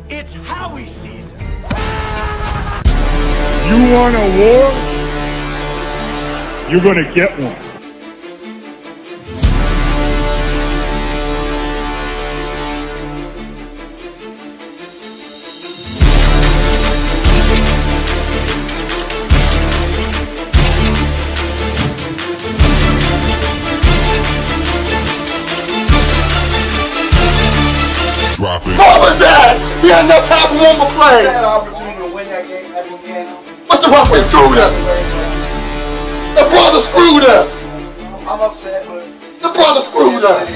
It's Howie season. You want a war? You're gonna get one. What was that? He had no time for one more play. He had an opportunity to win that game at the end. But the referee screwed us. The brother screwed us. I'm upset, but the brother screwed us.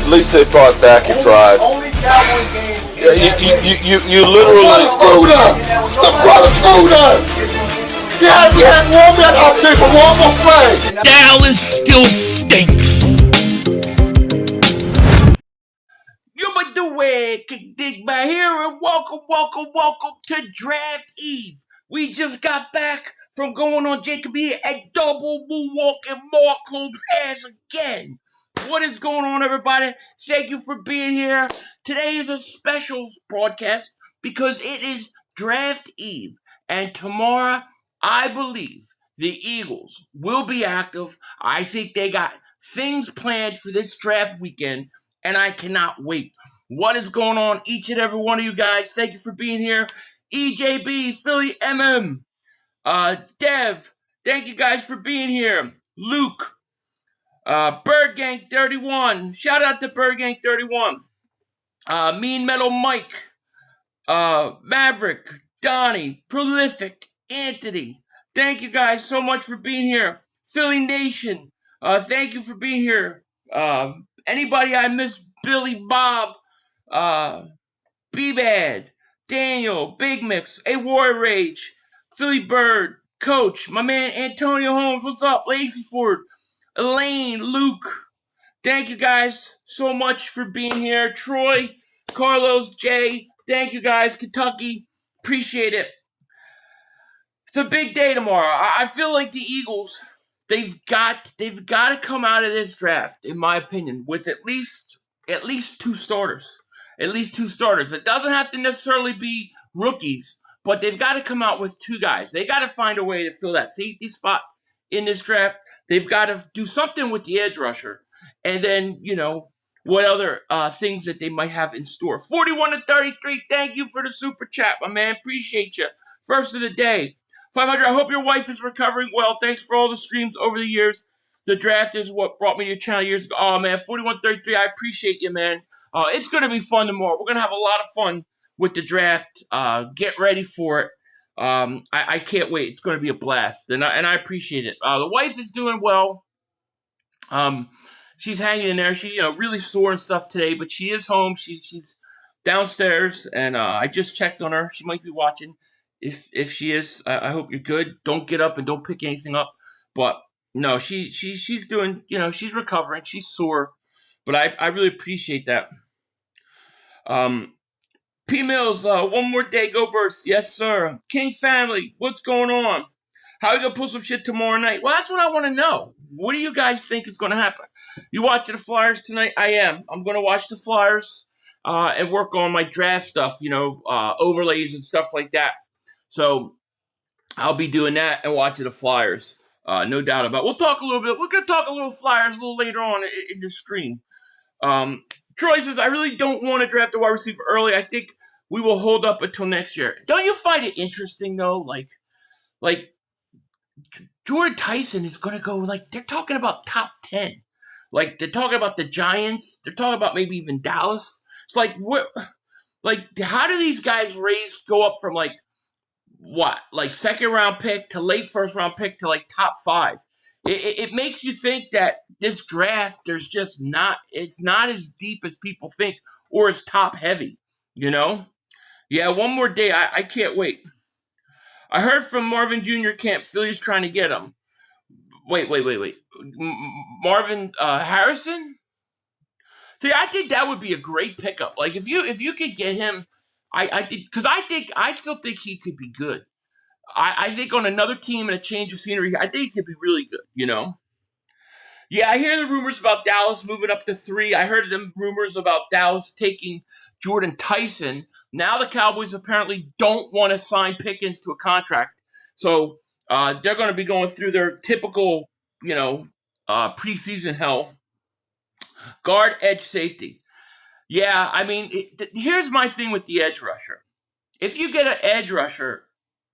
At least they fought back and tried. Only Cowboys game. You literally. The brother screwed us. The brother screwed us. He had one man opportunity for one more play. Dallas still stinks. You might do it, dig by here, and welcome to Draft Eve. We just got back from going on Jacoby and double moonwalking Mark Holmes' ass again. What is going on, everybody? Thank you for being here. Today is a special broadcast because it is Draft Eve, and tomorrow, I believe the Eagles will be active. I think they got things planned for this draft weekend, and I cannot wait. What is going on, each and every one of you guys? Thank you for being here. EJB, Philly MM, Dev, thank you guys for being here. Luke, Bird Gang 31, shout out to Bird Gang 31. Mean Metal Mike, Maverick, Donnie, Prolific, Anthony. Thank you guys so much for being here. Philly Nation, thank you for being here. Anybody I missed, Billy Bob, B-Bad, Daniel, Big Mix, A War Rage, Philly Bird, Coach, my man Antonio Holmes, what's up? Lazy Ford, Elaine, Luke, thank you guys so much for being here. Troy, Carlos, Jay, thank you guys. Kentucky, appreciate it. It's a big day tomorrow. I feel like the Eagles, they've got to come out of this draft, in my opinion, with at least two starters. At least two starters. It doesn't have to necessarily be rookies, but they've got to come out with two guys. They got to find a way to fill that safety spot in this draft. They've got to do something with the edge rusher. And then, what other things that they might have in store. 41-33, thank you for the super chat, my man. Appreciate you. First of the day. 500, I hope your wife is recovering well. Thanks for all the streams over the years. The draft is what brought me to your channel years ago. Oh, man, 41-33, I appreciate you, man. It's going to be fun tomorrow. We're going to have a lot of fun with the draft. Get ready for it. I can't wait. It's going to be a blast, and I appreciate it. The wife is doing well. She's hanging in there. She, really sore and stuff today, but she is home. She's downstairs, and I just checked on her. She might be watching. If she is, I hope you're good. Don't get up and don't pick anything up. But no, she's doing. She's recovering. She's sore, but I really appreciate that. P Mills, one more day, go Birds. Yes, sir. King family, what's going on? How are you gonna pull some shit tomorrow night? Well, that's what I want to know. What do you guys think is gonna happen? You watching the Flyers tonight? I am. I'm gonna watch the Flyers and work on my draft stuff. Overlays and stuff like that. So I'll be doing that and watching the Flyers. No doubt about it. We'll talk a little bit. We're gonna talk a little Flyers a little later on in the stream. Troy says, I really don't want to draft a wide receiver early. I think we will hold up until next year. Don't you find it interesting, though? Like Jordan Tyson is going to go, they're talking about top 10. They're talking about the Giants. They're talking about maybe even Dallas. It's how do these guys go up from, second-round pick to late first-round pick to, top 5? It makes you think that this draft, it's not as deep as people think or as top heavy, Yeah, one more day. I can't wait. I heard from Marvin Jr. camp, Philly's trying to get him. Wait. Marvin Harrison? See, I think that would be a great pickup. If you could get him, I still think he could be good. I think on another team and a change of scenery, I think he could be really good, Yeah, I hear the rumors about Dallas moving up to 3. I heard them rumors about Dallas taking Jordan Tyson. Now the Cowboys apparently don't want to sign Pickens to a contract. So they're going to be going through their typical, preseason hell. Guard, edge, safety. Yeah, I mean, here's my thing with the edge rusher. If you get an edge rusher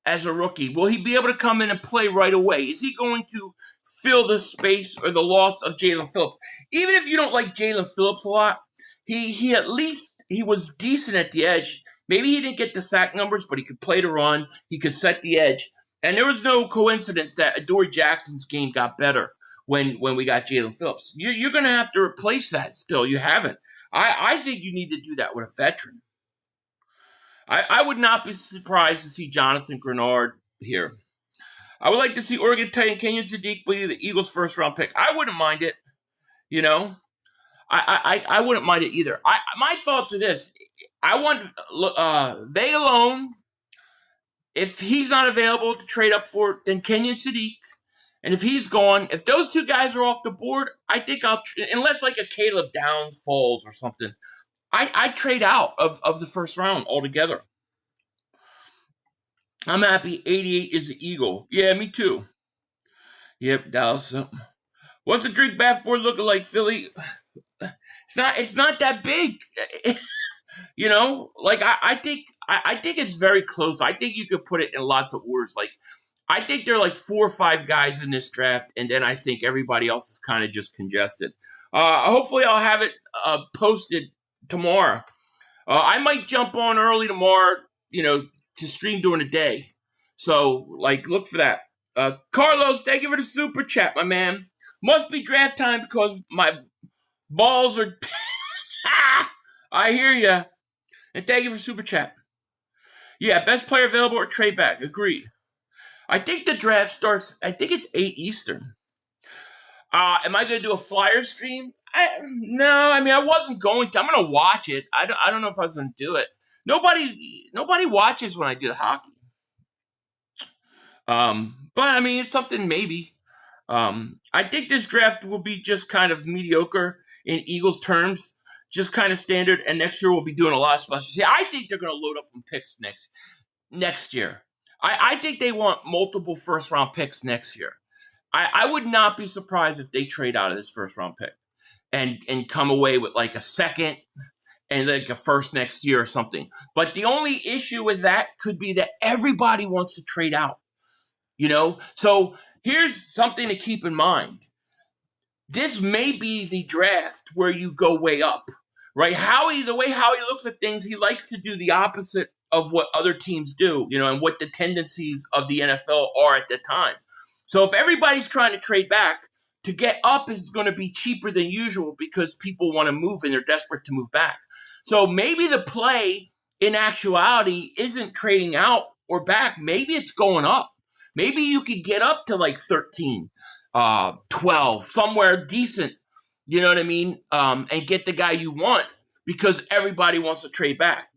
as a rookie, will he be able to come in and play right away? Is he going to fill the space or the loss of Jalen Phillips? Even if you don't like Jalen Phillips a lot, he at least he was decent at the edge. Maybe he didn't get the sack numbers, but he could play the run. He could set the edge. And there was no coincidence that Adoree Jackson's game got better when we got Jalen Phillips. You're going to have to replace that still. You haven't. I think you need to do that with a veteran. I would not be surprised to see Jonathan Grenard here. I would like to see Oregon tight end Kenyon Sadiq be the Eagles' first-round pick. I wouldn't mind it. I wouldn't mind it either. My thoughts are this. I want they alone. If he's not available to trade up for, then Kenyon Sadiq. And if he's gone, if those two guys are off the board, I think unless like a Caleb Downs falls or something, I trade out of the first round altogether. I'm happy 88 is the Eagle. Yeah, me too. Yep, Dallas. What's the drink bath board looking like, Philly? It's not that big. I think it's very close. I think you could put it in lots of orders. Like, I think there are like 4 or 5 guys in this draft, and then I think everybody else is kind of just congested. Hopefully I'll have it posted tomorrow. I might jump on early tomorrow, to stream during the day. So, look for that. Carlos, thank you for the super chat, my man. Must be draft time because my balls are... I hear ya. And thank you for super chat. Yeah, best player available or trade back. Agreed. I think the draft starts, I think it's 8 Eastern. Am I going to do a flyer stream? No, I wasn't going to. I'm going to watch it. I don't know if I was going to do it. Nobody watches when I do the hockey. But it's something maybe. I think this draft will be just kind of mediocre in Eagles terms, just kind of standard. And next year we'll be doing a lot of special. See, I think they're going to load up on picks next year. I think they want multiple first round picks next year. I would not be surprised if they trade out of this first round pick and come away with like a second and like a first next year or something. But the only issue with that could be that everybody wants to trade out, So here's something to keep in mind. This may be the draft where you go way up, right? The way Howie looks at things, he likes to do the opposite of what other teams do, and what the tendencies of the NFL are at the time. So if everybody's trying to trade back, to get up is going to be cheaper than usual because people want to move and they're desperate to move back. So maybe the play in actuality isn't trading out or back. Maybe it's going up. Maybe you could get up to like 13, 12, somewhere decent, you know what I mean? And get the guy you want because everybody wants to trade back.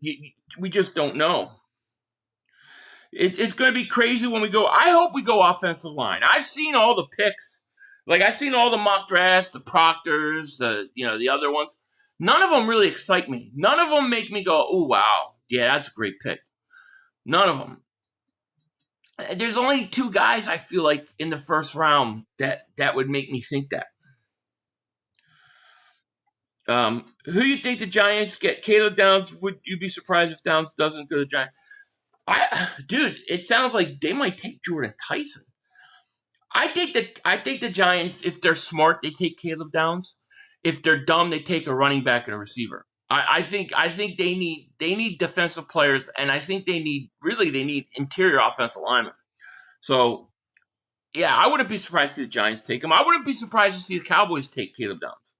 We just don't know. It's going to be crazy when we go. I hope we go offensive line. I've seen all the picks. I've seen all the mock drafts, the Proctors, the other ones. None of them really excite me. None of them make me go, oh, wow. Yeah, that's a great pick. None of them. There's only 2 guys I feel like in the first round that would make me think that. Who you think the Giants get? Caleb Downs? Would you be surprised if Downs doesn't go to the Giants? Dude, it sounds like they might take Jordan Tyson. I think the Giants, if they're smart, they take Caleb Downs. If they're dumb, they take a running back and a receiver. I think they need defensive players, and I think they need interior offensive linemen. So, yeah, I wouldn't be surprised to see the Giants take him. I wouldn't be surprised to see the Cowboys take Caleb Downs.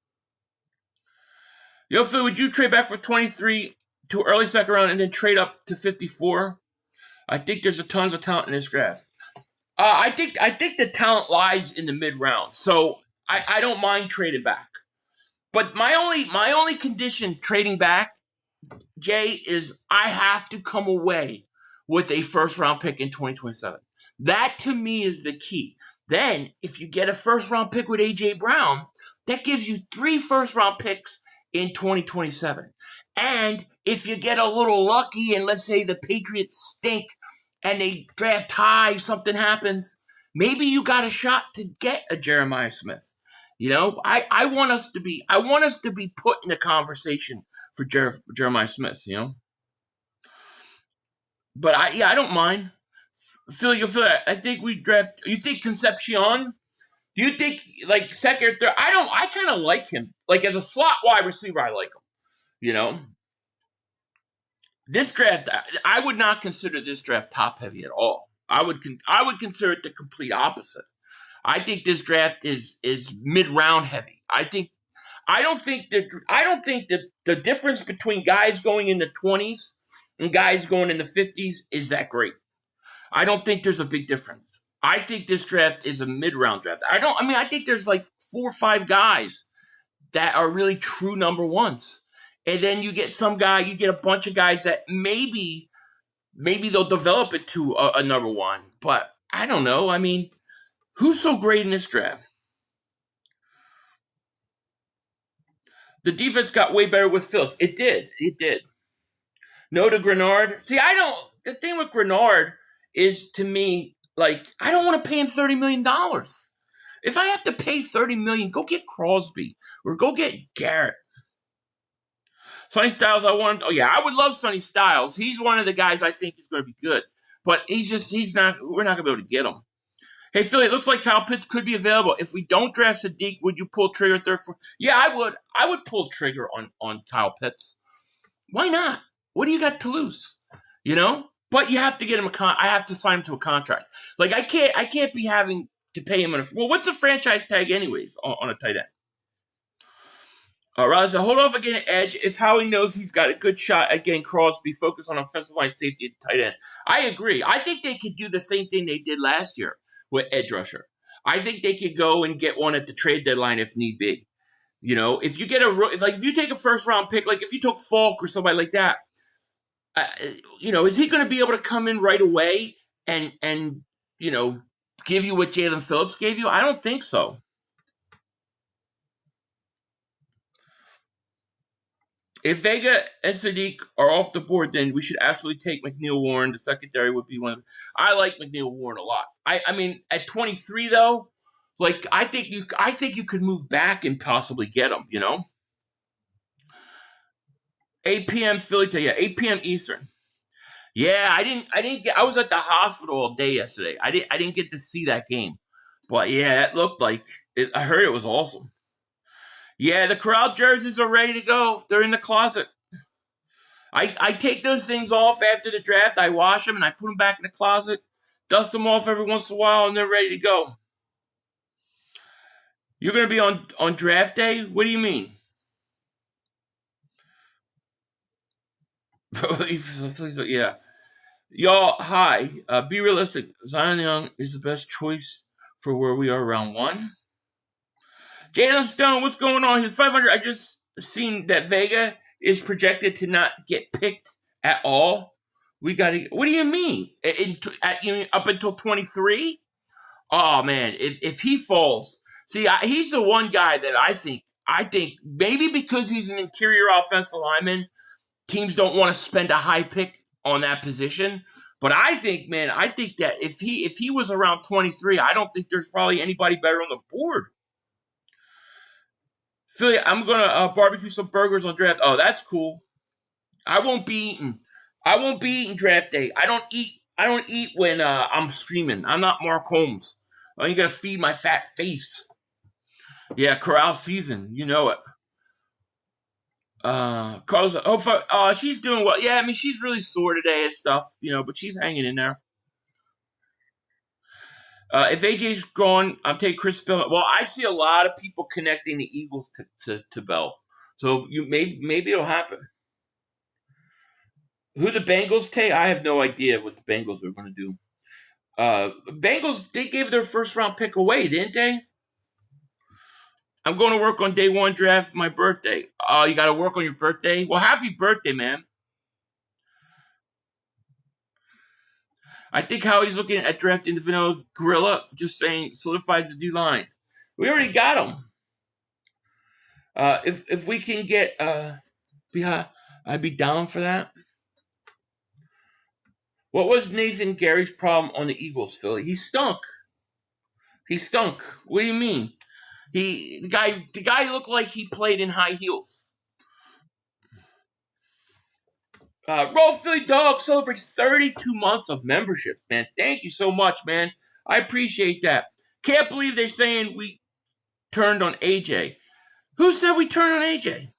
Phil, would you trade back for 23 to early second round and then trade up to 54? I think there's tons of talent in this draft. I think the talent lies in the mid round, so I don't mind trading back. But my only condition trading back, Jay, is I have to come away with a first round pick in 2027. That to me is the key. Then, if you get a first-round pick with A.J. Brown, that gives you 3 first-round picks in 2027. And if you get a little lucky and let's say the Patriots stink and they draft high, something happens, maybe you got a shot to get a Jeremiah Smith. You know, I want us to be put in the conversation for Jeremiah Smith, you know. But I don't mind. Phil, I think we draft. You think Concepcion? Do you think like second or third? I kind of like him. Like as a slot wide receiver, I like him. You know, this draft, I would not consider this draft top heavy at all. I would consider it the complete opposite. I think this draft is mid round heavy. I don't think that the difference between guys going in the 20s and guys going in the 50s is that great. I don't think there's a big difference. I think this draft is a mid-round draft. I think there's like 4 or 5 guys that are really true number ones. And then you get a bunch of guys that maybe they'll develop it to a number one. But I don't know. I mean, who's so great in this draft? The defense got way better with Phillips. It did. No to Grenard. See, the thing with Grenard is, to me, like, I don't want to pay him $30 million. If I have to pay $30 million, go get Crosby or go get Garrett. Sonny Styles, I would love Sonny Styles. He's one of the guys I think is going to be good. But we're not going to be able to get him. Hey, Philly, it looks like Kyle Pitts could be available. If we don't draft Sadiq, would you pull trigger third? Yeah, I would. I would pull trigger on Kyle Pitts. Why not? What do you got to lose? You know? But you have to get him I have to sign him to a contract. Like, I can't be having to pay him what's the franchise tag anyways on a tight end? Raza, hold off again at edge. If Howie knows he's got a good shot at getting Crosby, focus on offensive line safety at tight end. I agree. I think they could do the same thing they did last year with edge rusher. I think they could go and get one at the trade deadline if need be. You know, if you get if you take a first round pick, like if you took Falk or somebody like that, you know, is he going to be able to come in right away and you know, give you what Jalen Phillips gave you? I don't think so. If Vega and Sadiq are off the board, then we should absolutely take McNeil Warren. The secondary would be one of them. I like McNeil Warren a lot. I mean, at 23 though, like I think you could move back and possibly get him. You know, 8 p.m. Philly, 8 p.m. Eastern. Yeah, I was at the hospital all day yesterday. I didn't get to see that game, but yeah, it looked like it. I heard it was awesome. Yeah, the Corral jerseys are ready to go. They're in the closet. I take those things off after the draft. I wash them and I put them back in the closet, dust them off every once in a while, and they're ready to go. You're going to be on draft day? What do you mean? Yeah. Y'all, hi. Be realistic. Zion Young is the best choice for where we are round 1. Jalen Stone, what's going on? He's 500. I just seen that Vega is projected to not get picked at all. What do you mean? Up until 23? Oh man, if he falls, see, he's the one guy that I think maybe because he's an interior offensive lineman, teams don't want to spend a high pick on that position. But I think that if he was around 23, I don't think there's probably anybody better on the board. Philly, I'm gonna barbecue some burgers on draft. Oh, that's cool. I won't be eating draft day. I don't eat when I'm streaming. I'm not Mark Holmes. Oh, you gotta feed my fat face. Yeah, Corral season. You know it. Carlos, she's doing well. Yeah, I mean, she's really sore today and stuff, you know, but she's hanging in there. If AJ's gone, I'm taking Chris Bell. Well, I see a lot of people connecting the Eagles to Bell, so maybe it'll happen. Who the Bengals take? I have no idea what the Bengals are going to do. Bengals, they gave their first round pick away, didn't they? I'm going to work on day 1 draft, my birthday. Oh, you got to work on your birthday? Well, happy birthday, man. I think Howie's looking at drafting the Vanilla Gorilla, just saying solidifies the D-line. We already got him. If we can get I'd be down for that. What was Nathan Gary's problem on the Eagles, Philly? He stunk. What do you mean? The guy looked like he played in high heels. Roll Philly Dog celebrates 32 months of membership, man. Thank you so much, man. I appreciate that. Can't believe they're saying we turned on AJ. Who said we turned on AJ?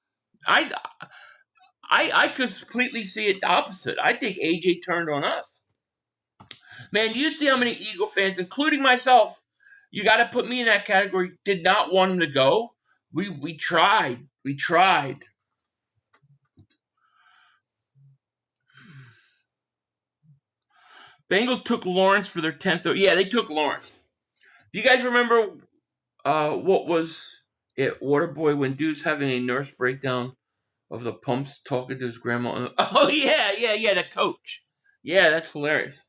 I completely see it the opposite. I think AJ turned on us. Man, you see how many Eagle fans, including myself, you got to put me in that category, did not want him to go. We tried. Bengals took Lawrence for their 10th. Yeah, they took Lawrence. Do you guys remember what was it, Waterboy, when dude's having a nurse breakdown of the pumps talking to his grandma? Oh, yeah, the coach. Yeah, that's hilarious.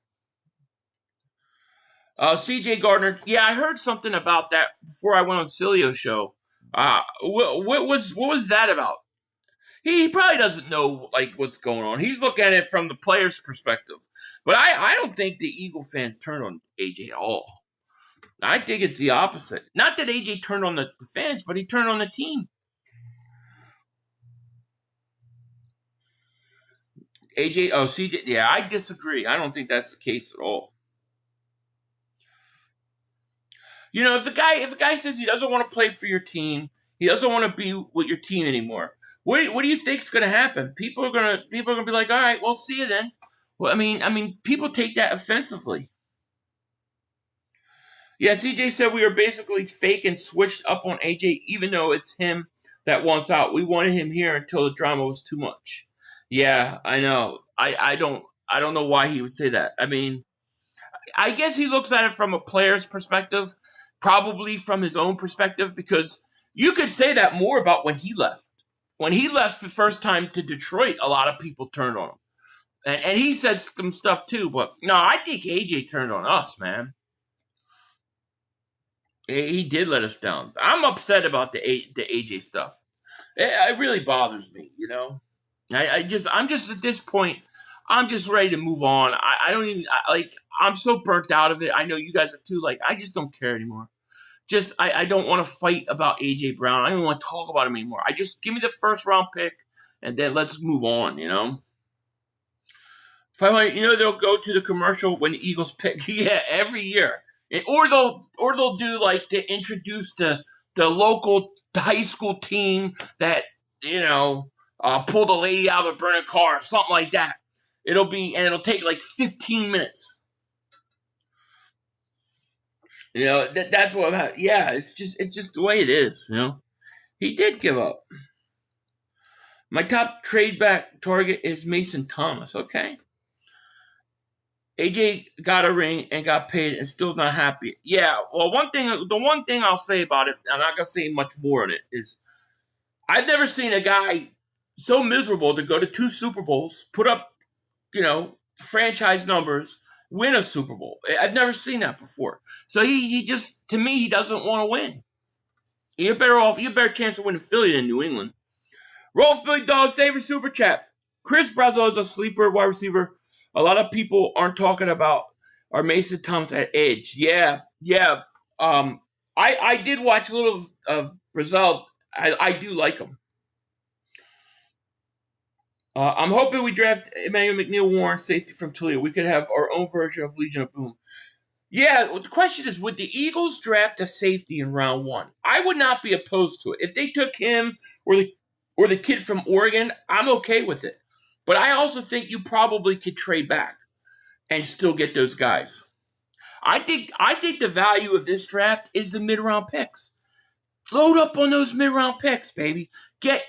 CJ Gardner. Yeah, I heard something about that before I went on Cilio's show. What was that about? He probably doesn't know like what's going on. He's looking at it from the player's perspective. But I don't think the Eagle fans turned on AJ at all. I think it's the opposite. Not that AJ turned on the fans, but he turned on the team. CJ, yeah, I disagree. I don't think that's the case at all. You know, if a guy says he doesn't want to play for your team, he doesn't want to be with your team anymore, what do you think is going to happen? People are gonna be like, all right, well, see you then. Well, I mean, people take that offensively. Yeah, CJ said we were basically fake and switched up on AJ, even though it's him that wants out. We wanted him here until the drama was too much. Yeah, I know. I don't know why he would say that. I mean, I guess he looks at it from a player's perspective, probably from his own perspective, because you could say that more about when he left. When he left the first time to Detroit, a lot of people turned on him. And he said some stuff too, but no, I think AJ turned on us, man. He did let us down. I'm upset about the AJ stuff. It really bothers me, you know. I'm just at this point, I'm just ready to move on. I'm so burnt out of it. I know you guys are too. Like, I just don't care anymore. I don't want to fight about AJ Brown. I don't want to talk about him anymore. I just give me the first round pick, and then let's move on, you know. Finally, you know, they'll go to the commercial when the Eagles pick. Yeah, every year. Or they'll do like to introduce the local high school team that, you know, pulled a lady out of a burning car or something like that. It'll take like 15 minutes. You know, that's what I'm. Yeah, it's just the way it is. You know, he did give up. My top trade back target is Mason Thomas. Okay. AJ got a ring and got paid and still not happy. Yeah, well, the one thing I'll say about it, I'm not gonna say much more on it, is I've never seen a guy so miserable to go to 2 Super Bowls, put up, you know, franchise numbers, win a Super Bowl. I've never seen that before. So he just, to me, he doesn't want to win. You have a better chance of winning Philly than New England. Roll Philly Dogs, favorite super chat. Chris Brazel is a sleeper wide receiver. A lot of people aren't talking about our Mason Thomas at edge. Yeah. I did watch a little of Brazel. I do like him. I'm hoping we draft Emmanuel McNeil Warren, safety from Toledo. We could have our own version of Legion of Boom. Yeah, the question is, would the Eagles draft a safety in round 1? I would not be opposed to it. If they took him or the kid from Oregon, I'm okay with it. But I also think you probably could trade back and still get those guys. I think the value of this draft is the mid-round picks. Load up on those mid-round picks, baby. Get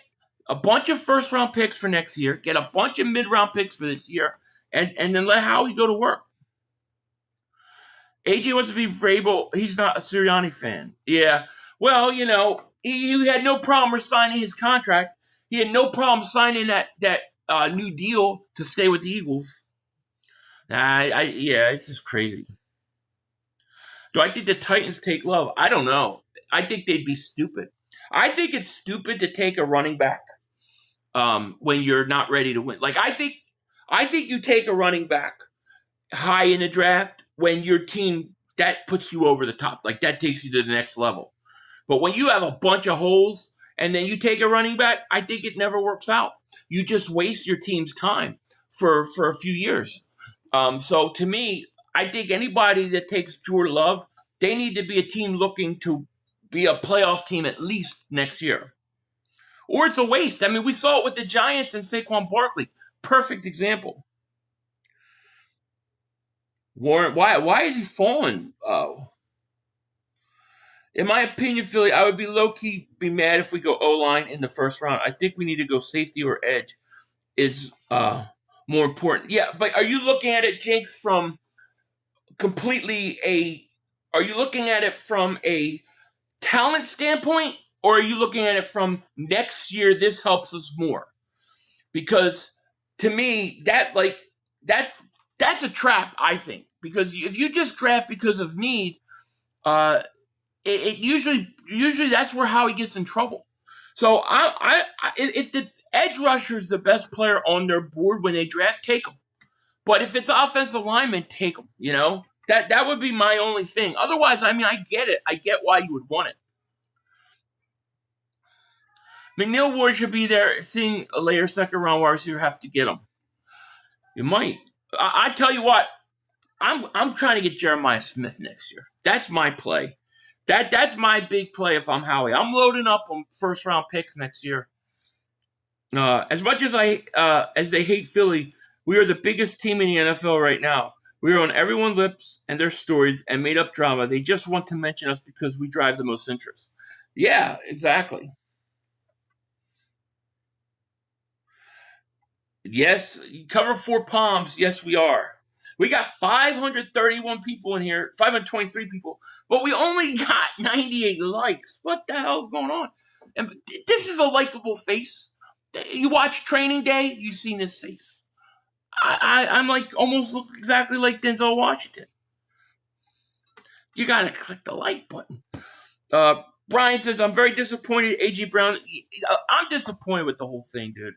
a bunch of first-round picks for next year. Get a bunch of mid-round picks for this year. And then let Howie go to work. AJ wants to be Vrabel. He's not a Sirianni fan. Yeah. Well, you know, he had no problem signing his contract. He had no problem signing that new deal to stay with the Eagles. Yeah, it's just crazy. Do I think the Titans take Love? I don't know. I think they'd be stupid. I think it's stupid to take a running back when you're not ready to win. Like I think you take a running back high in the draft when your team that puts you over the top. Like that takes you to the next level. But when you have a bunch of holes and then you take a running back, I think it never works out. You just waste your team's time for a few years. So to me, I think anybody that takes Jordan Love, they need to be a team looking to be a playoff team at least next year. Or it's a waste. I mean, we saw it with the Giants and Saquon Barkley. Perfect example. Warren, why is he falling? In my opinion, Philly, I would be low-key be mad if we go O-line in the first round. I think we need to go safety or edge is more important. Yeah, but are you looking at it, Jinx, from are you looking at it from a talent standpoint, or are you looking at it from next year this helps us more? Because to me, that's a trap, I think. Because if you just draft because of need, it usually that's where Howie gets in trouble. So if the edge rusher is the best player on their board when they draft, take them. But if it's offensive lineman, take them. You know that would be my only thing. Otherwise, I mean, I get it. I get why you would want it. McNeil Ward should be there. Seeing a later second round wide receiver, have to get him. You might. I tell you what. I'm trying to get Jeremiah Smith next year. That's my play. That's my big play if I'm Howie. I'm loading up on first round picks next year. As much as they hate Philly, we are the biggest team in the NFL right now. We are on everyone's lips and their stories and made up drama. They just want to mention us because we drive the most interest. Yeah, exactly. Yes, cover 4 palms. Yes, we are. We got 531 people in here, 523 people, but we only got 98 likes. What the hell's going on? And this is a likable face. You watch Training Day, you've seen this face. I'm like almost look exactly like Denzel Washington. You gotta click the like button. Brian says, I'm very disappointed. A.J. Brown, I'm disappointed with the whole thing, dude.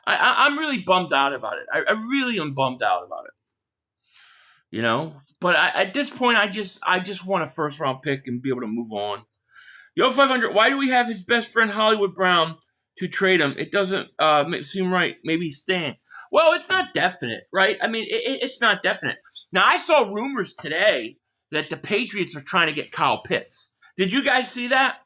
I'm really bummed out about it. I really am bummed out about it. You know, but at this point, I just want a first round pick and be able to move on. Yo, 500. Why do we have his best friend Hollywood Brown to trade him? It doesn't seem right. Maybe he's staying. Well, it's not definite, right? I mean, it's not definite. Now, I saw rumors today that the Patriots are trying to get Kyle Pitts. Did you guys see that?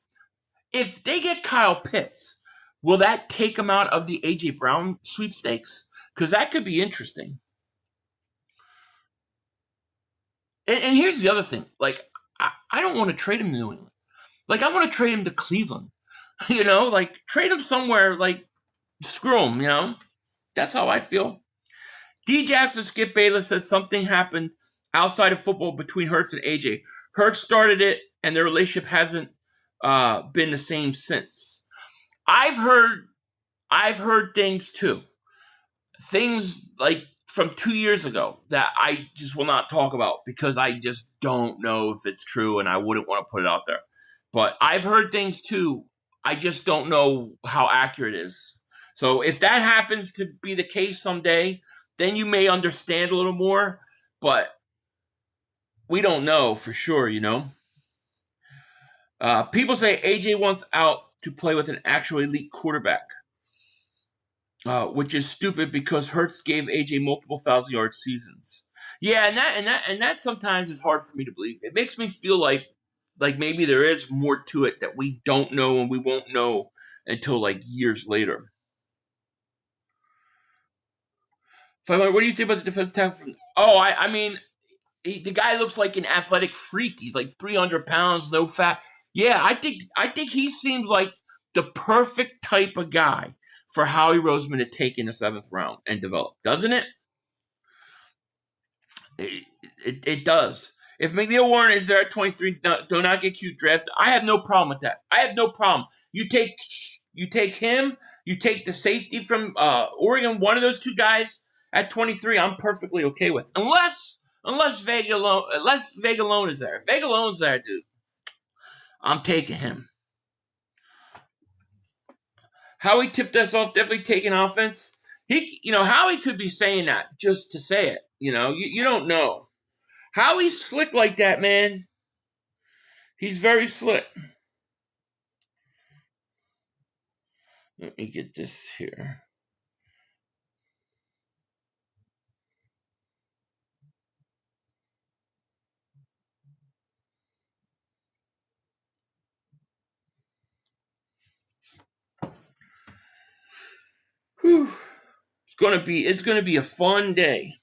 If they get Kyle Pitts, will that take him out of the A.J. Brown sweepstakes? Because that could be interesting. And here's the other thing. Like, I don't want to trade him to New England. Like, I want to trade him to Cleveland. You know, like, trade him somewhere, like, screw him, you know? That's how I feel. D. Jackson Skip Bayless said something happened outside of football between Hurts and AJ. Hurts started it, and their relationship hasn't been the same since. I've heard things, too. Things, like, from 2 years ago that I just will not talk about because I just don't know if it's true and I wouldn't want to put it out there. But I've heard things too. I just don't know how accurate it is. So if that happens to be the case someday, then you may understand a little more. But we don't know for sure, you know. People say AJ wants out to play with an actual elite quarterback. Which is stupid because Hurts gave AJ multiple 1,000-yard seasons. Yeah, and that sometimes is hard for me to believe. It makes me feel like maybe there is more to it that we don't know and we won't know until like years later. What do you think about the defensive tackle? I mean, the guy looks like an athletic freak. He's like 300 pounds, no fat. Yeah, I think he seems like the perfect type of guy for Howie Roseman to take in the 7th round and develop, doesn't it? It does. If McNeil Warren is there at 23, do not get cute drafted. I have no problem with that. I have no problem. You take him. You take the safety from Oregon. One of those two guys. at 23, I'm perfectly okay with. Unless Vegalone is there. If Vegalone's there, dude, I'm taking him. Howie tipped us off, definitely taking offense. Howie could be saying that just to say it. You don't know. Howie's slick like that, man. He's very slick. Let me get this here. Whew. It's gonna be a fun day.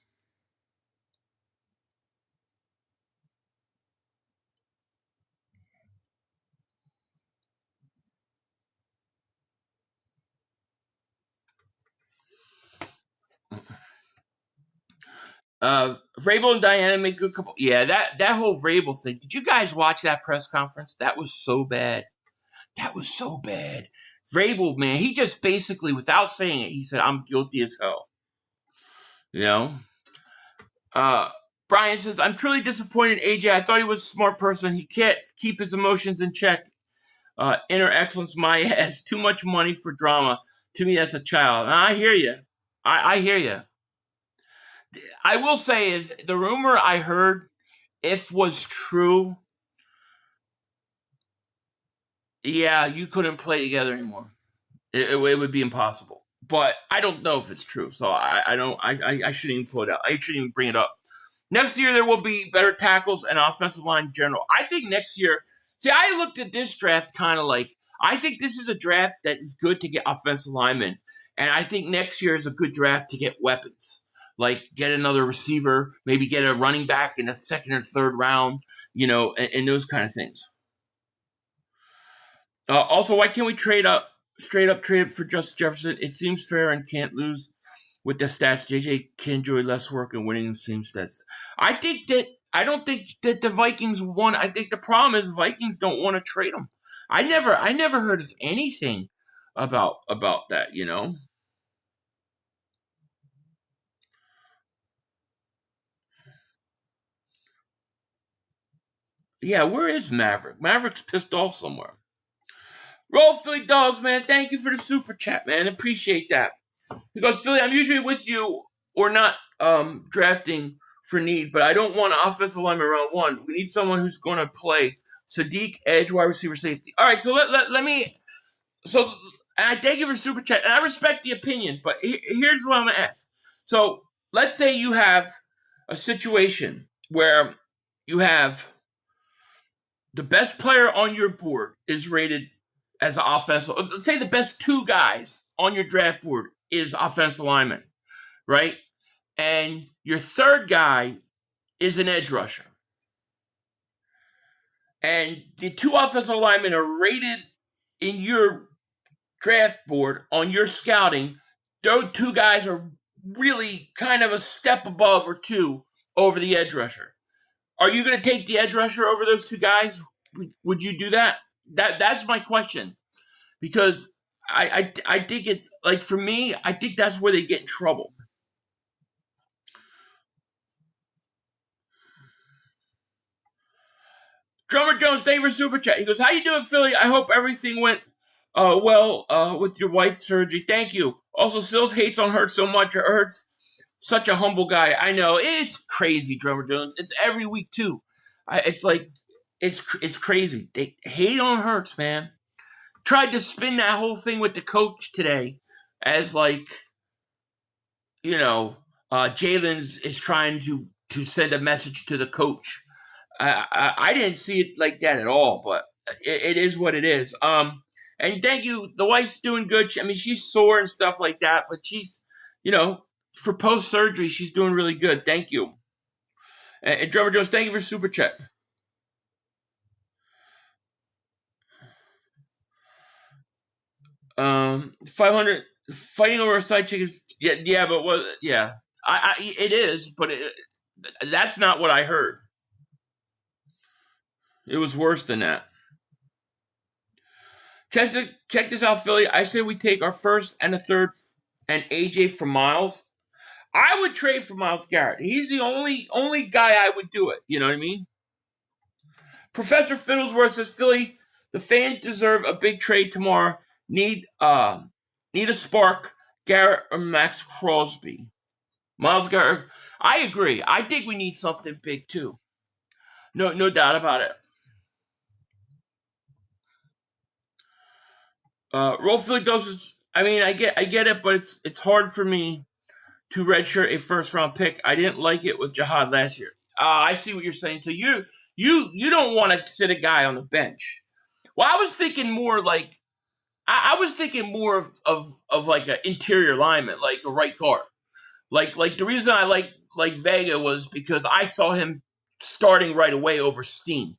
Vrabel and Diana make a good couple. Yeah, that whole Vrabel thing. Did you guys watch that press conference? That was so bad. That was so bad. Vrabel, man, he just basically, without saying it, he said, "I'm guilty as hell." Brian says, "I'm truly disappointed in AJ. I thought he was a smart person. He can't keep his emotions in check. Inner excellence, my ass. Too much money for drama. To me, that's a child." And I hear you. I hear you. I will say is the rumor I heard, if was true, yeah, you couldn't play together anymore. It would be impossible. But I don't know if it's true, so I shouldn't even put it out. I shouldn't even bring it up. Next year there will be better tackles and offensive line in general. I think next year. See, I looked at this draft kind of like I think this is a draft that is good to get offensive linemen, and I think next year is a good draft to get weapons. Like get another receiver, maybe get a running back in the second or third round, and those kind of things. Also, why can't we straight up trade for Justin Jefferson? It seems fair and can't lose with the stats. JJ can enjoy less work and winning the same stats. I don't think that the Vikings won. I think the problem is Vikings don't want to trade him. I never heard of anything about that. Yeah, where is Maverick? Maverick's pissed off somewhere. Roll Philly Dogs, man. Thank you for the super chat, man. Appreciate that. Because Philly, I'm usually with you or not drafting for need, but I don't want an offensive lineman round one. We need someone who's going to play Sadiq, edge, wide receiver, safety. All right, so let me. So, and I thank you for super chat, and I respect the opinion, but here's what I'm going to ask. So, let's say you have a situation where you have the best player on your board is rated as an offensive. Let's say the best two guys on your draft board is offensive lineman, right? And your third guy is an edge rusher. And the two offensive linemen are rated in your draft board on your scouting. Those two guys are really kind of a step above or two over the edge rusher. Are you going to take the edge rusher over those two guys? Would you do that? That's my question. Because I think it's, like, for me, I think that's where they get in trouble. Drummer Jones, thank you for super chat. He goes, "How you doing, Philly? I hope everything went well with your wife's surgery. Thank you. Also, Sills hates on Hurts so much. Hurts such a humble guy. I know. It's crazy, Drummer Jones. It's every week, too. It's crazy. They hate on Hurts, man. Tried to spin that whole thing with the coach today as like, Jalen is trying to send a message to the coach. I didn't see it like that at all, but it is what it is. And thank you. The wife's doing good. She's sore and stuff like that, but she's, for post-surgery, she's doing really good. Thank you. And Drummer Jones, thank you for super chat. $500 fighting over a side chick is yeah, but what? Yeah, it is, but that's not what I heard. It was worse than that. Check this out, Philly. I say we take our first and a third and AJ for Miles. I would trade for Myles Garrett. He's the only guy I would do it. You know what I mean? Professor Fiddlesworth says, Philly, the fans deserve a big trade tomorrow. Need a spark, Garrett or Max Crosby. Myles Garrett, I agree. I think we need something big too. No doubt about it. Roll Philly doses. I mean, I get it, but it's hard for me to redshirt a first round pick. I didn't like it with Jihad last year. I see what you're saying. So you don't want to sit a guy on the bench. Well, I was thinking more like I was thinking more of like an interior lineman, like a right guard. Like the reason I like Vega was because I saw him starting right away over Steen.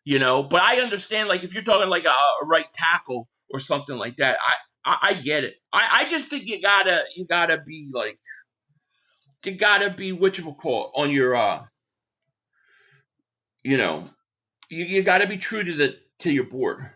You know, but I understand, like, if you're talking like a right tackle or something like that, I get it. I just think you gotta be like, you gotta be whatchamacallit on your you know, you gotta be true to your board.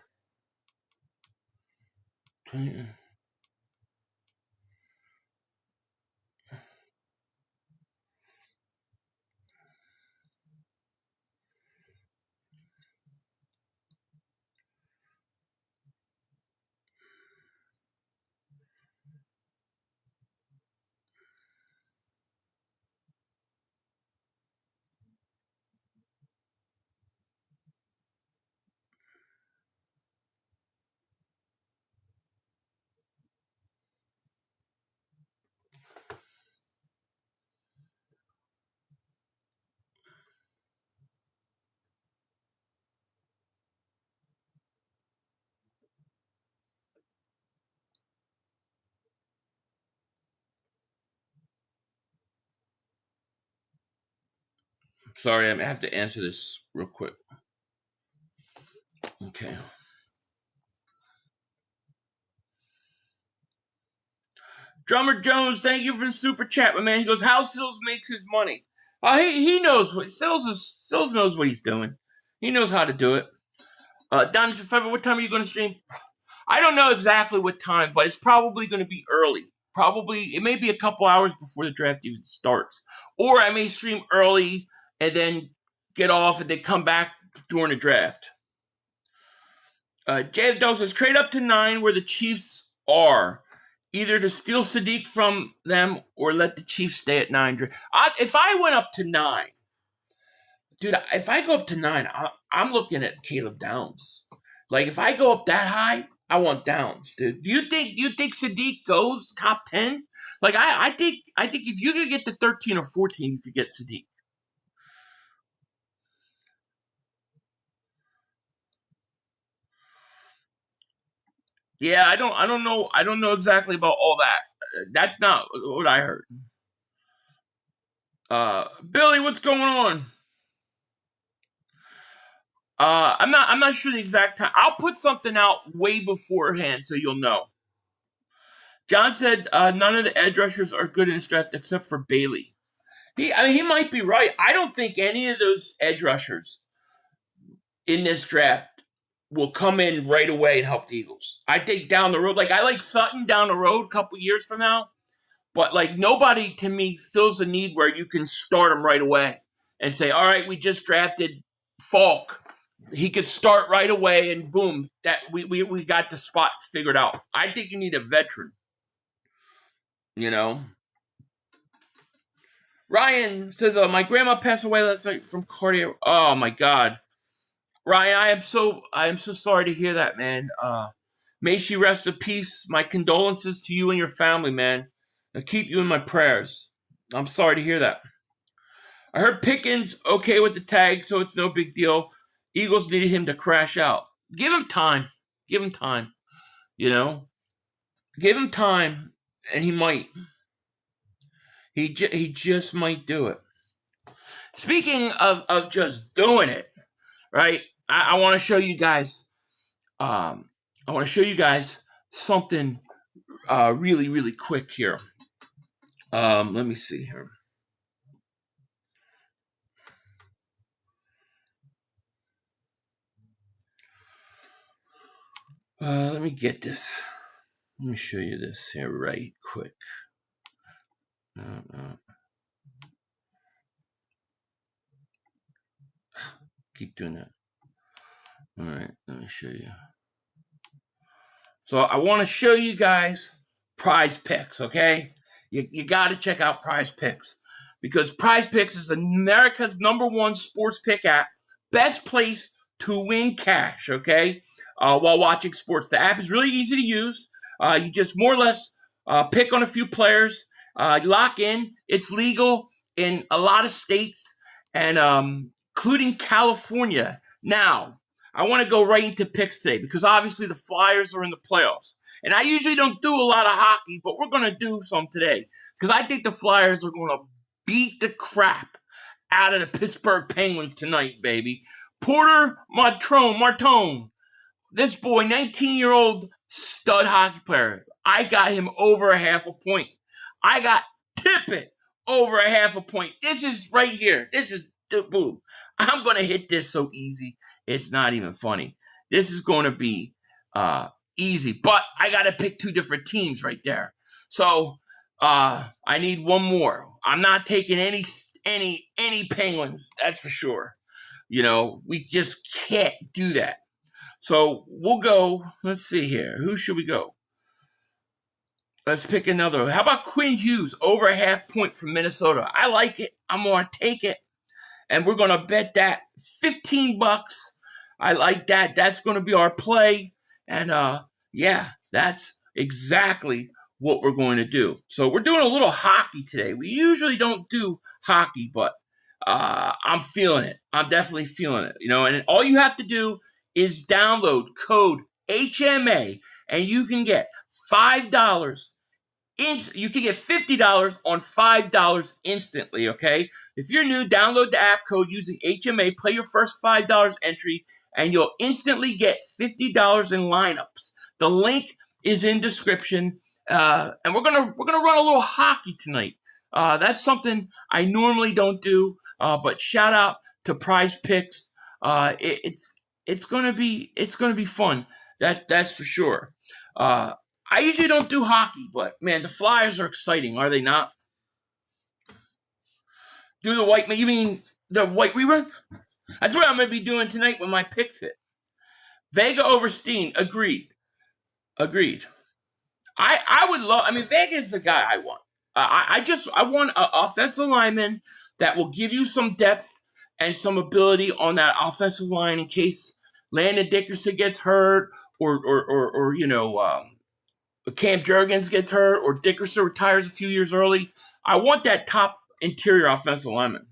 Sorry, I have to answer this real quick. Okay. Drummer Jones, thank you for the super chat, my man. He goes, how Sills makes his money. He knows what Sills knows what he's doing. He knows how to do it. Don Favre, what time are you going to stream? I don't know exactly what time, but it's probably going to be early. Probably, it may be a couple hours before the draft even starts. Or I may stream early and then get off and then come back during the draft. JFW says, trade up to 9 where the Chiefs are. Either to steal Sadiq from them or let the Chiefs stay at 9. If I went up to 9, dude, if I go up to 9, I'm looking at Caleb Downs. Like, if I go up that high, I want Downs, dude. Do you think Sadiq goes top 10? Like, I think if you could get to 13 or 14, you could get Sadiq. Yeah, I don't know exactly about all that. That's not what I heard. Billy, what's going on? I'm not sure the exact time. I'll put something out way beforehand so you'll know. John said none of the edge rushers are good in this draft except for Bailey. He might be right. I don't think any of those edge rushers in this draft will come in right away and help the Eagles. I think down the road, like I like Sutton down the road a couple years from now, but like nobody to me fills a need where you can start them right away and say, all right, we just drafted Falk. He could start right away and boom, that we got the spot figured out. I think you need a veteran. You know? Ryan says, my grandma passed away last night from cardiac. Oh my God. Ryan, I am so sorry to hear that, man. May she rest in peace. My condolences to you and your family, man. I keep you in my prayers. I'm sorry to hear that. I heard Pickens okay with the tag, so it's no big deal. Eagles needed him to crash out. Give him time. Give him time. You know? Give him time, and he might. He just might do it. Speaking of just doing it, right? I want to show you guys. I want to show you guys something really, really quick here. Let me see here. Let me get this. Let me show you this here right quick. No. Keep doing that. All right, let me show you. So I want to show you guys Prize Picks, okay? You got to check out Prize Picks because Prize Picks is America's #1 sports pick app. Best place to win cash, okay? While watching sports. The app is really easy to use. You just more or less pick on a few players. You lock in. It's legal in a lot of states, and including California. Now, I want to go right into picks today because obviously the Flyers are in the playoffs. And I usually don't do a lot of hockey, but we're going to do some today because I think the Flyers are going to beat the crap out of the Pittsburgh Penguins tonight, baby. Porter Martone, this boy, 19-year-old stud hockey player. I got him over a half a point. I got Tippett over a half a point. This is right here. This is the boom. I'm going to hit this so easy. It's not even funny. This is going to be easy, but I got to pick two different teams right there. So I need one more. I'm not taking any Penguins. That's for sure. You know, we just can't do that. So we'll go. Let's see here. Who should we go? Let's pick another. How about Quinn Hughes over a half point from Minnesota? I like it. I'm going to take it. And we're going to bet that $15. I like that. That's going to be our play. And yeah, that's exactly what we're going to do. So we're doing a little hockey today. We usually don't do hockey, but I'm feeling it. I'm definitely feeling it. You know, and all you have to do is download code HMA, and you can get $5. You can get $50 on $5 instantly, okay? If you're new, download the app code using HMA, play your first $5 entry, and you'll instantly get $50 in lineups. The link is in description, and we're gonna run a little hockey tonight. That's something I normally don't do, but shout out to Prize Picks. It's gonna be fun. That's for sure. I usually don't do hockey, but man, the Flyers are exciting, are they not? Do the white, you mean the white rerun? That's what I'm going to be doing tonight when my picks hit. Vega over Steen, agreed. I would love, Vega is the guy I want. I want an offensive lineman that will give you some depth and some ability on that offensive line in case Landon Dickerson gets hurt or you know, Cam Jurgens gets hurt or Dickerson retires a few years early. I want that top interior offensive lineman.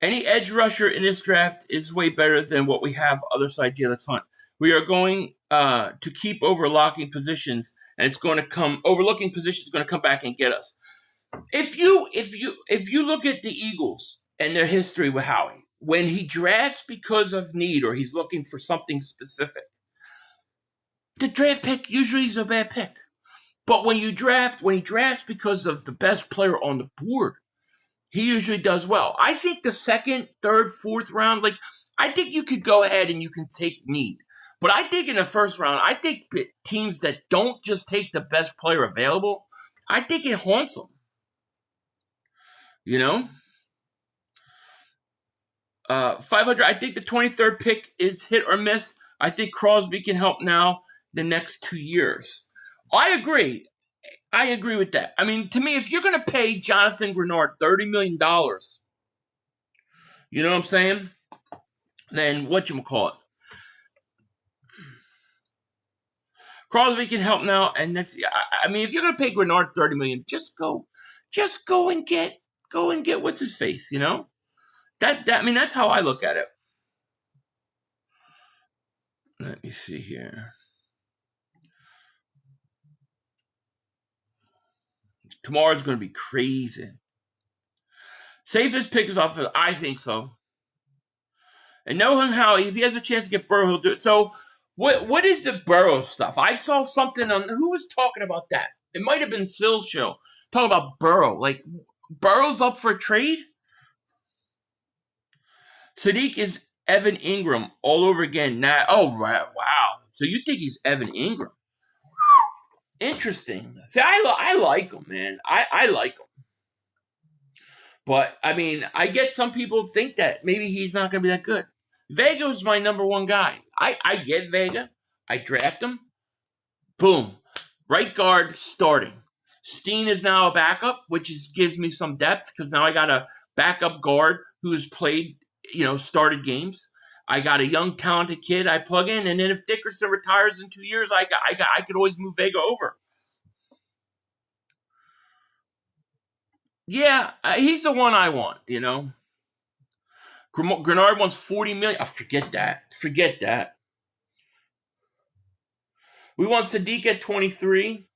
Any edge rusher in this draft is way better than what we have other side Jalen Hunt. We are going to keep overlooking positions, and it's going to come overlooking positions going to come back and get us. If you look at the Eagles and their history with Howie, when he drafts because of need or he's looking for something specific, the draft pick usually is a bad pick. But when he drafts because of the best player on the board, he usually does well. I think the second, third, fourth round, I think you could go ahead and you can take need. But I think in the first round, I think teams that don't just take the best player available, I think it haunts them. You know? 500, I think the 23rd pick is hit or miss. I think Crosby can help now the next 2 years. I agree with that. To me, if you're going to pay Jonathan Grenard $30 million, you know what I'm saying? Then whatchamacallit? Crosby can help now, and next. If you're going to pay Grenard $30 million, just go and get what's his face. You know, that's how I look at it. Let me see here. Tomorrow's going to be crazy. Safest pick is off. I think so. And knowing how if he has a chance to get Burrow, he'll do it. So, what is the Burrow stuff? I saw something on who was talking about that. It might have been Sill's show talking about Burrow. Burrow's up for a trade. Sadiq is Evan Ingram all over again. Now, oh wow! So you think he's Evan Ingram? Interesting. See, I like him, man. I like him. But, I mean, I get some people think that maybe he's not going to be that good. Vega was my number one guy. I get Vega. I draft him. Boom. Right guard starting. Steen is now a backup, which gives me some depth because now I got a backup guard who has played, started games. I got a young, talented kid I plug in, and then if Dickerson retires in 2 years, I could always move Vega over. Yeah, he's the one I want, Grenard wants $40 million. Oh, forget that. We want Sadiq at 23.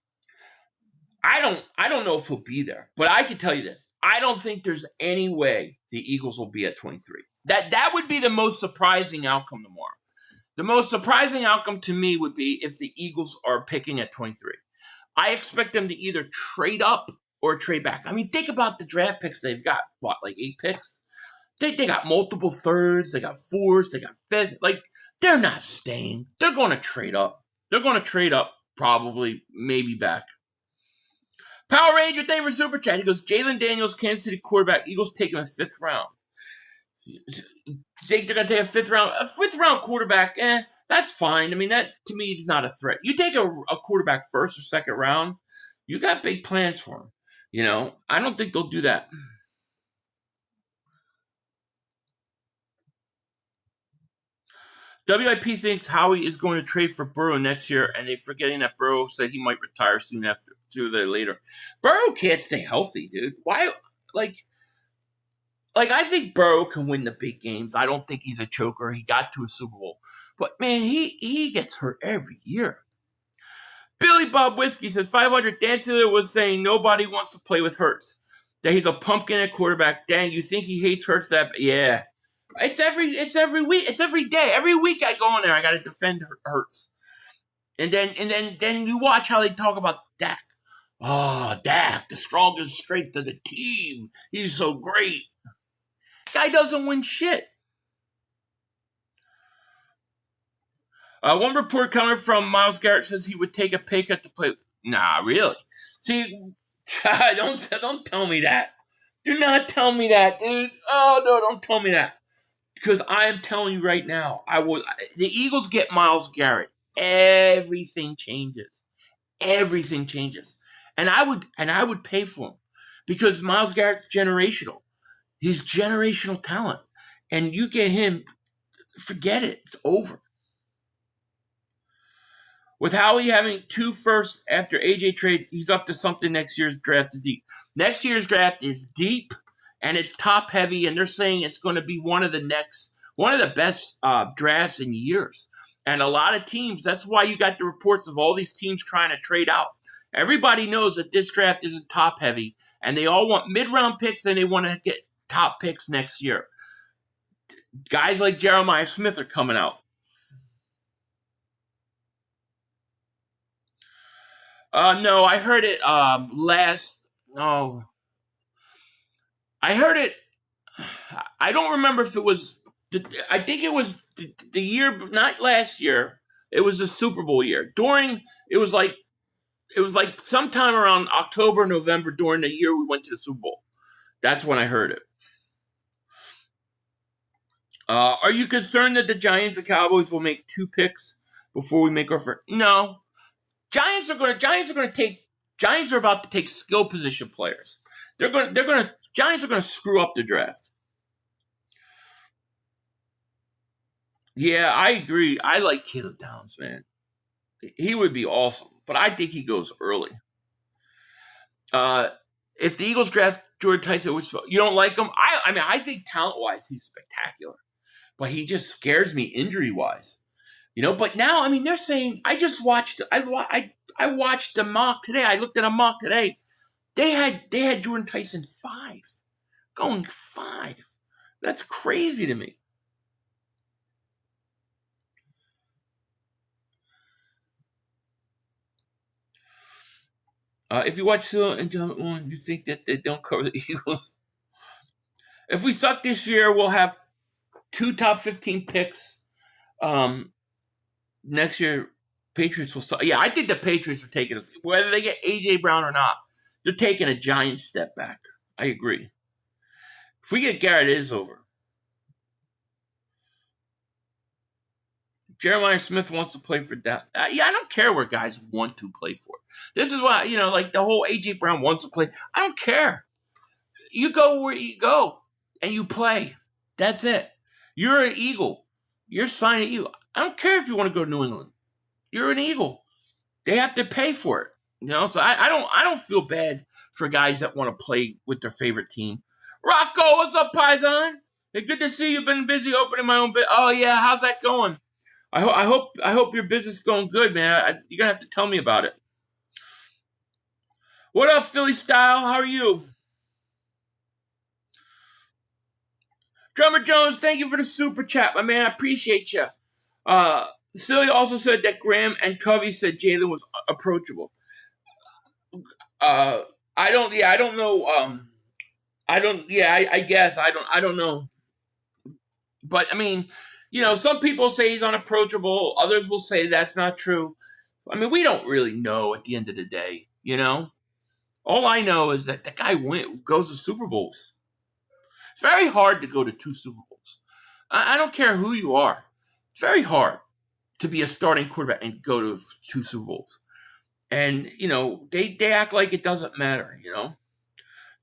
I don't know if he'll be there, but I can tell you this. I don't think there's any way the Eagles will be at 23. That would be the most surprising outcome tomorrow. The most surprising outcome to me would be if the Eagles are picking at 23. I expect them to either trade up or trade back. I mean, think about the draft picks they've got. What, like 8 picks? They got multiple thirds. They got fourths. They got fifths. Like, they're not staying. They're going to trade up. They're going to trade up, probably, maybe back. Power Ranger, thank you for Super Chat. He goes, Jalen Daniels, Kansas City quarterback. Eagles take him a 5th round. Think they're going to take a 5th round? A 5th round quarterback, that's fine. I mean, that, to me, is not a threat. You take a quarterback 1st or 2nd round, you got big plans for him. I don't think they'll do that. WIP thinks Howie is going to trade for Burrow next year, and they're forgetting that Burrow said he might retire sooner or later. Burrow can't stay healthy, dude. Why? Like I think Burrow can win the big games. I don't think he's a choker. He got to a Super Bowl. But, man, he gets hurt every year. Billy Bob Whiskey says, 500, Dan Steeler was saying nobody wants to play with Hurts. That he's a pumpkin at quarterback. Dan, you think he hates Hurts that? Yeah. It's every week. It's every day. Every week I go in there, I got to defend Hurts. And then you watch how they talk about Dak. Oh, Dak, the strongest strength of the team. He's so great. Guy doesn't win shit. One report coming from Myles Garrett says he would take a pay cut to play. Nah, really? See, don't tell me that. Do not tell me that, dude. Oh, no, don't tell me that. Because I am telling you right now, the Eagles get Myles Garrett. Everything changes. Everything changes. And I would pay for him. Because Myles Garrett's generational. He's generational talent. And you get him, forget it. It's over. With Howie having 2 firsts after AJ trade, he's up to something next year's draft is deep. Next year's draft is deep, and it's top heavy, and they're saying it's going to be one of the best drafts in years. And a lot of teams, that's why you got the reports of all these teams trying to trade out. Everybody knows that this draft isn't top heavy, and they all want mid-round picks, and they want to get top picks next year. Guys like Jeremiah Smith are coming out. No, I heard it I heard it. I don't remember if it was. I think it was the year, not last year. It was the Super Bowl year. It was like sometime around October, November during the year we went to the Super Bowl. That's when I heard it. Are you concerned that the Giants and Cowboys will make 2 picks before we make our first? No. Giants are about to take skill position players. Giants are going to screw up the draft. Yeah, I agree. I like Caleb Downs, man. He would be awesome, but I think he goes early. If the Eagles draft Jordan Tyson, you don't like him? I think talent-wise he's spectacular, but he just scares me injury-wise. But now, they're saying, I watched the mock today. I looked at a mock today. They had Jordan Tyson 5. Going 5. That's crazy to me. If you watch and you think that they don't cover the Eagles. If we suck this year, we'll have 2 top 15 picks. Next year, Patriots will start. Yeah, I think the Patriots are taking – whether they get A.J. Brown or not, they're taking a giant step back. I agree. If we get Garrett, it is over. Jeremiah Smith wants to play for that. Yeah, I don't care where guys want to play for. This is why, like the whole A.J. Brown wants to play. I don't care. You go where you go and you play. That's it. You're an Eagle. You're signing Eagle. I don't care if you want to go to New England. You're an Eagle. They have to pay for it. So I don't feel bad for guys that want to play with their favorite team. Rocco, what's up, Paisan? Hey, good to see you. Been busy opening my own business. Oh yeah, how's that going? I hope your business is going good, man. You're gonna have to tell me about it. What up, Philly Style? How are you? Drummer Jones, thank you for the super chat, my man. I appreciate you. Silly also said that Graham and Covey said Jalen was approachable. I don't know. I guess I don't know. But I mean, some people say he's unapproachable. Others will say that's not true. I mean, we don't really know at the end of the day. All I know is that the guy goes to Super Bowls. It's very hard to go to 2 Super Bowls. I don't care who you are. It's very hard to be a starting quarterback and go to 2 Super Bowls. And, they act like it doesn't matter,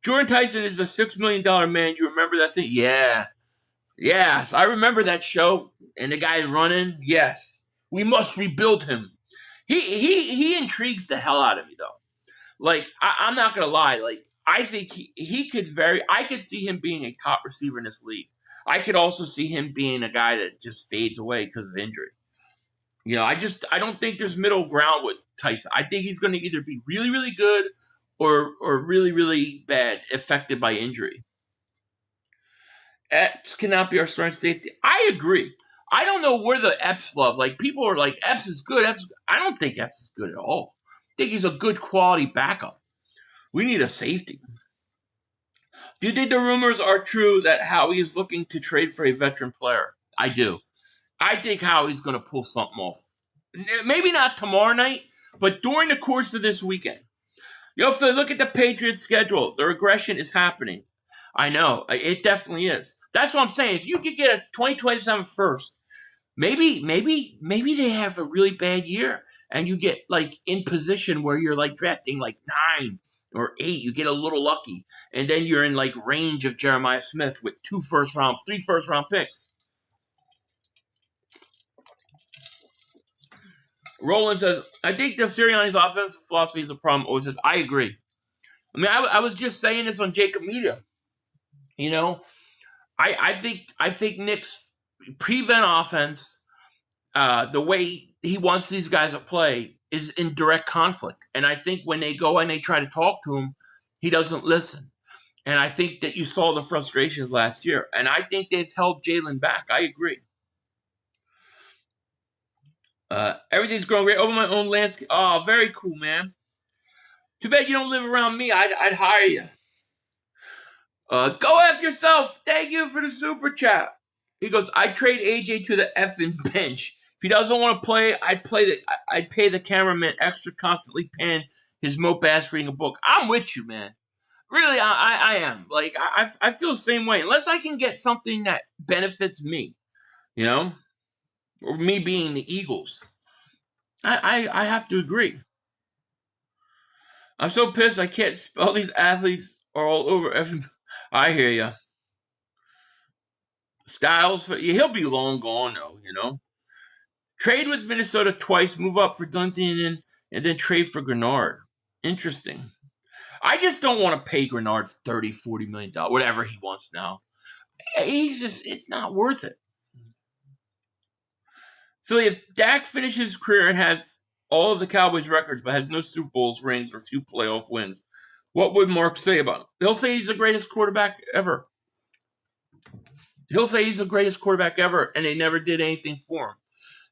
Jordan Tyson is a $6 million man. You remember that thing? Yeah. Yes, I remember that show. And the guy's running. Yes. We must rebuild him. He intrigues the hell out of me, though. Like, I'm not going to lie. Like, I think I could see him being a top receiver in this league. I could also see him being a guy that just fades away because of injury. I don't think there's middle ground with Tyson. I think he's going to either be really, really good or really, really bad, affected by injury. Epps cannot be our starting safety. I agree. I don't know where the Epps love. Like, people are like, Epps is good. I don't think Epps is good at all. I think he's a good quality backup. We need a safety. Do you think the rumors are true that Howie is looking to trade for a veteran player? I do. I think Howie's going to pull something off. Maybe not tomorrow night, but during the course of this weekend. Phil, look at the Patriots' schedule. The regression is happening. I know. It definitely is. That's what I'm saying. If you could get a 2027 first, maybe they have a really bad year. And you get, like, in position where you're, like, drafting, like, 9 or 8. You get a little lucky. And then you're in, like, range of Jeremiah Smith with 3 first-round picks. Roland says, I think the Sirianni's offensive philosophy is a problem. Always says, I agree. I mean, I was just saying this on Jacob Media. I think Nick's prevent offense, the way he wants these guys to play, is in direct conflict. And I think when they go and they try to talk to him, he doesn't listen. And I think that you saw the frustrations last year. And I think they've held Jalen back. I agree. Everything's going great. Over my own landscape. Oh, very cool, man. Too bad you don't live around me. I'd hire you. Go F yourself. Thank you for the super chat. He goes, I'd trade AJ to the effing bench. If he doesn't want to play, I'd pay the cameraman extra, constantly paying his mope ass reading a book. I'm with you, man. Really, I am. Like, I feel the same way. Unless I can get something that benefits me, or me being the Eagles. I have to agree. I'm so pissed I can't spell. These athletes are all over. I hear ya. Styles, he'll be long gone though, Trade with Minnesota twice, move up for Dunton, and then trade for Grenard. Interesting. I just don't want to pay Grenard $30, $40 million, whatever he wants now. It's not worth it. Philly, if Dak finishes his career and has all of the Cowboys' records but has no Super Bowls rings or few playoff wins, what would Mark say about him? He'll say he's the greatest quarterback ever. He'll say he's the greatest quarterback ever, and they never did anything for him.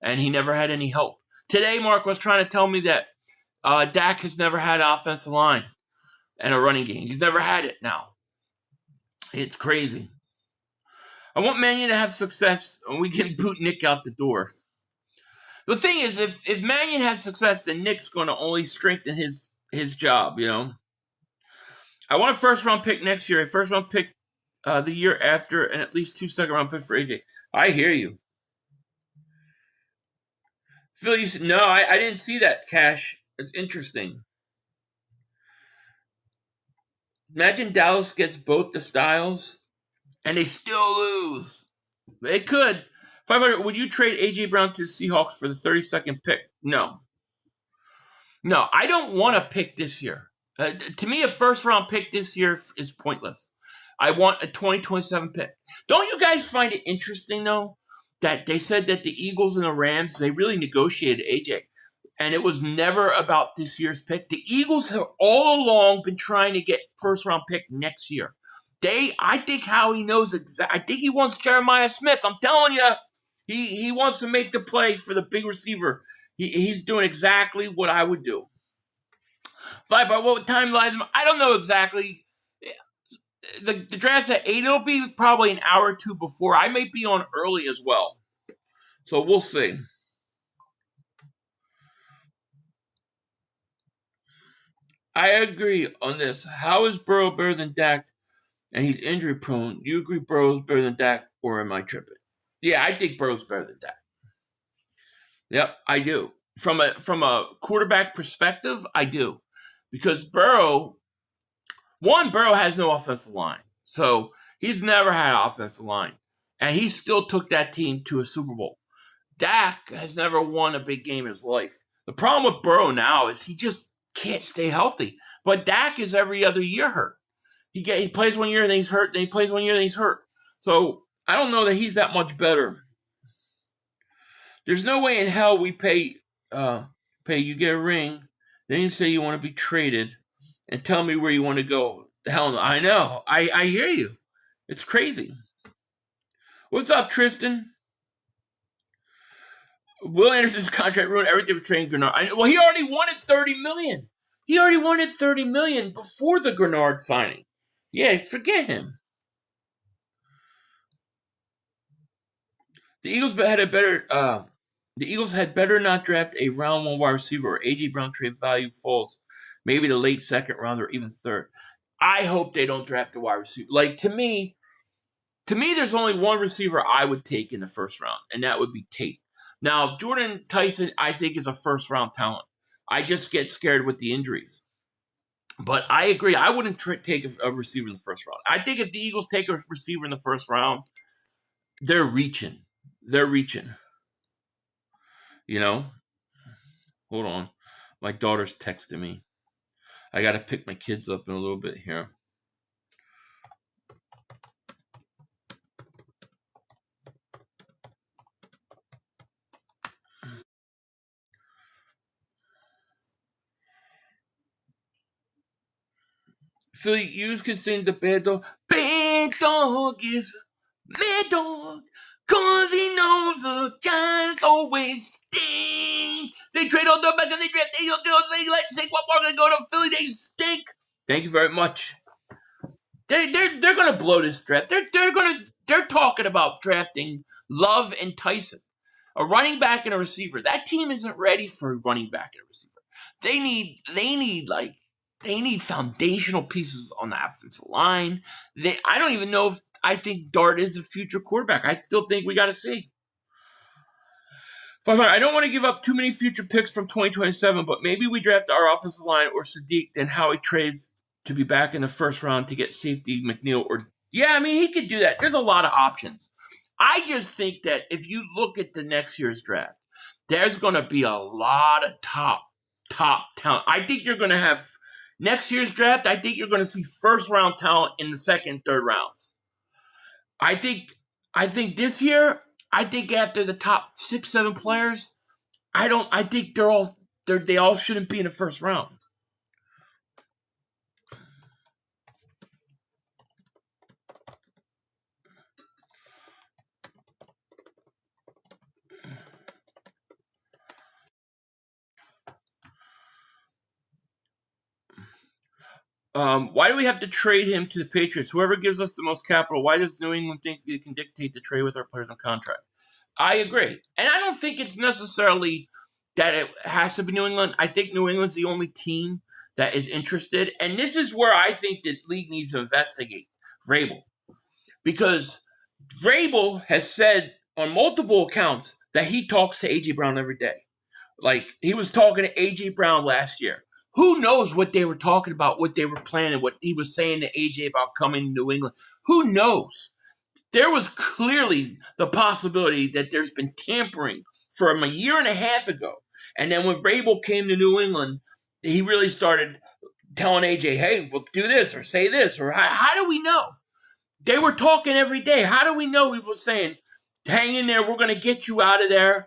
And he never had any help. Today, Mark was trying to tell me that Dak has never had an offensive line and a running game. He's never had it now. It's crazy. I want Man U to have success, and we can boot Nick out the door. The thing is, if Mannion has success, then Nick's going to only strengthen his job. You know, I want a first round pick next year, a first round pick the year after, and at least 2 second round picks for AJ. I hear you. Phil, you said, no, I didn't see that, Cash. It's interesting. Imagine Dallas gets both the styles, and they still lose. They could. 500. Would you trade AJ Brown to the Seahawks for the 32nd pick? No. No, I don't want a pick this year. To me, a first round pick this year is pointless. I want a 2027 pick. Don't you guys find it interesting, though, that they said that the Eagles and the Rams, they really negotiated AJ, and it was never about this year's pick? The Eagles have all along been trying to get first round pick next year. I think Howie knows exactly. I think he wants Jeremiah Smith. I'm telling you, he wants to make the play for the big receiver. He's doing exactly what I would do. By what timeline? I don't know exactly. The draft's at 8. It'll be probably an hour or two before. I may be on early as well. So we'll see. I agree on this. How is Burrow better than Dak? And he's injury prone. Do you agree Burrow's better than Dak, or am I tripping? Yeah, I think Burrow's better than Dak. Yep, I do. From a quarterback perspective, I do. Because Burrow has no offensive line. So he's never had an offensive line. And he still took that team to a Super Bowl. Dak has never won a big game in his life. The problem with Burrow now is he just can't stay healthy. But Dak is every other year hurt. He plays 1 year, then he's hurt, then he plays 1 year, then he's hurt. So I don't know that he's that much better. There's no way in hell we pay you get a ring, then you say you want to be traded, and tell me where you want to go. Hell no. I know. I hear you. It's crazy. What's up, Tristan? Will Anderson's contract ruined everything for trading Grenard. Well, he already wanted $30 million. He already wanted $30 million before the Grenard signing. Yeah, forget him. The Eagles had better not draft a round 1 wide receiver, or AJ Brown trade value falls. Maybe the late second round or even third. I hope they don't draft a wide receiver. Like, to me, there's only one receiver I would take in the first round, and that would be Tate. Now, Jordan Tyson, I think, is a first-round talent. I just get scared with the injuries. But I agree. I wouldn't take a receiver in the first round. I think if the Eagles take a receiver in the first round, they're reaching. They're reaching. You know? Hold on. My daughter's texting me. I got to pick my kids up in a little bit here. Philly, you can sing the bad dog. Bad dog is mad dog, 'cause he knows the Giants always stink. They trade all the back and they draft. They don't say like Saquon Barkley go to Philly. They stink. Thank you very much. They're gonna blow this draft. They're talking about drafting Love and Tyson, a running back and a receiver. That team isn't ready for a running back and a receiver. They need foundational pieces on the offensive line. I don't even know if I think Dart is a future quarterback. I still think we got to see. I don't want to give up too many future picks from 2027, but maybe we draft our offensive line or Sadiq, then Howie trades to be back in the first round to get safety McNeil. Yeah, I mean, he could do that. There's a lot of options. I just think that if you look at the next year's draft, there's going to be a lot of top talent. I think you're going to have next year's draft. I think you're going to see first round talent in the second, third rounds. I think this year, I think after the top 6, 7 players, I think they all shouldn't be in the first round. Why do we have to trade him to the Patriots? Whoever gives us the most capital, why does New England think they can dictate the trade with our players on contract? I agree. And I don't think it's necessarily that it has to be New England. I think New England's the only team that is interested. And this is where I think the league needs to investigate Vrabel. Because Vrabel has said on multiple accounts that he talks to A.J. Brown every day. Like, he was talking to A.J. Brown last year. Who knows what they were talking about, what they were planning, what he was saying to A.J. about coming to New England. Who knows? There was clearly the possibility that there's been tampering from a year and a half ago. And then when Vrabel came to New England, he really started telling AJ, hey, we'll do this or say this. Or how do we know? They were talking every day. How do we know he was saying, hang in there, we're going to get you out of there.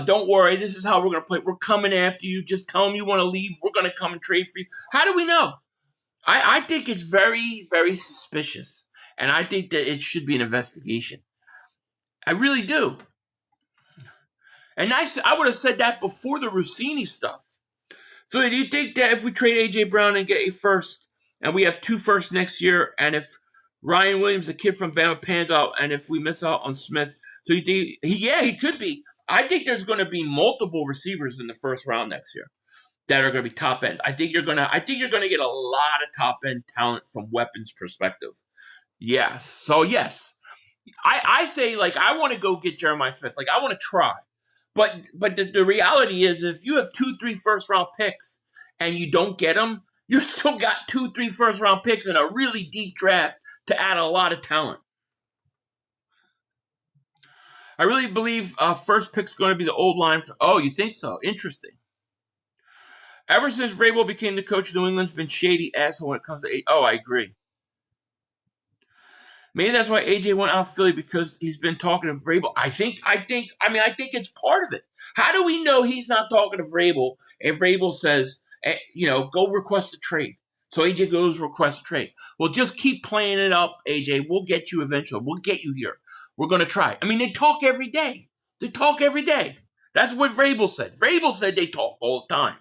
Don't worry, this is how we're going to play. We're coming after you. Just tell them you want to leave. We're going to come and trade for you. How do we know? I think it's very, very suspicious. And I think that it should be an investigation. I really do. And I would have said that before the Rossini stuff. So do you think that if we trade A.J. Brown and get a first, and we have 2 firsts next year, and if Ryan Williams, the kid from Bama, pans out, and if we miss out on Smith, so you think, he could be. I think there's going to be multiple receivers in the first round next year that are going to be top end. I think you're going to get a lot of top end talent from weapons perspective. Yes. So yes, I say, like, I want to go get Jeremiah Smith. Like, I want to try, but the reality is, if you have 2-3 first round picks and you don't get them, you still got 2-3 first round picks in a really deep draft to add a lot of talent. I really believe first pick's going to be the old line. Oh, you think so? Interesting. Ever since Vrabel became the coach of New England's been shady asshole when it comes to. Oh, I agree. Maybe that's why AJ went out of Philly, because he's been talking to Vrabel. I think it's part of it. How do we know he's not talking to Vrabel and Vrabel says, go request a trade? So AJ goes request a trade. Well, just keep playing it up, AJ. We'll get you eventually. We'll get you here. We're going to try. I mean, they talk every day. That's what Vrabel said. Vrabel said they talk all the time.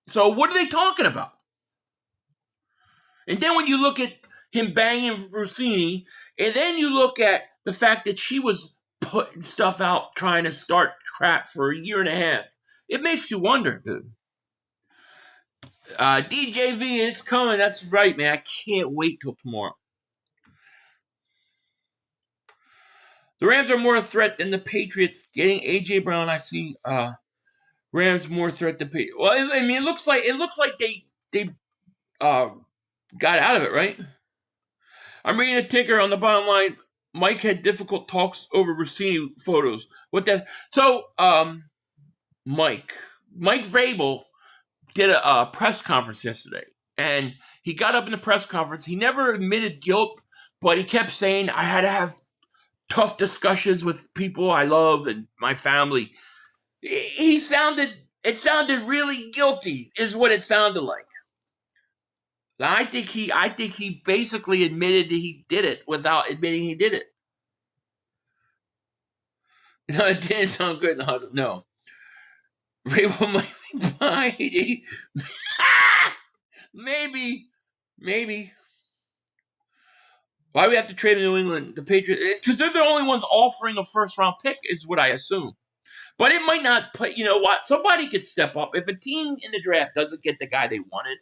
So what are they talking about? And then when you look at him banging Rossini, and then you look at the fact that she was putting stuff out trying to start crap for a year and a half, it makes you wonder, dude. DJV, it's coming. That's right, man. I can't wait till tomorrow. The Rams are more a threat than the Patriots. Getting A.J. Brown, I see Rams more threat than Patriots. Well, I mean, it looks like they got out of it, right? I'm reading a ticker on the bottom line. Mike had difficult talks over Rossini photos. What the? So, Mike Vrabel did a press conference yesterday, and he got up in the press conference. He never admitted guilt, but he kept saying, I had to have tough discussions with people I love and my family. It sounded really guilty, is what it sounded like. I think he basically admitted that he did it without admitting he did it. No, it didn't sound good. No. Vrabel might be behind. Maybe. Why do we have to trade in New England? The Patriots, because they're the only ones offering a first-round pick, is what I assume. But it might not play. You know what? Somebody could step up. If a team in the draft doesn't get the guy they wanted,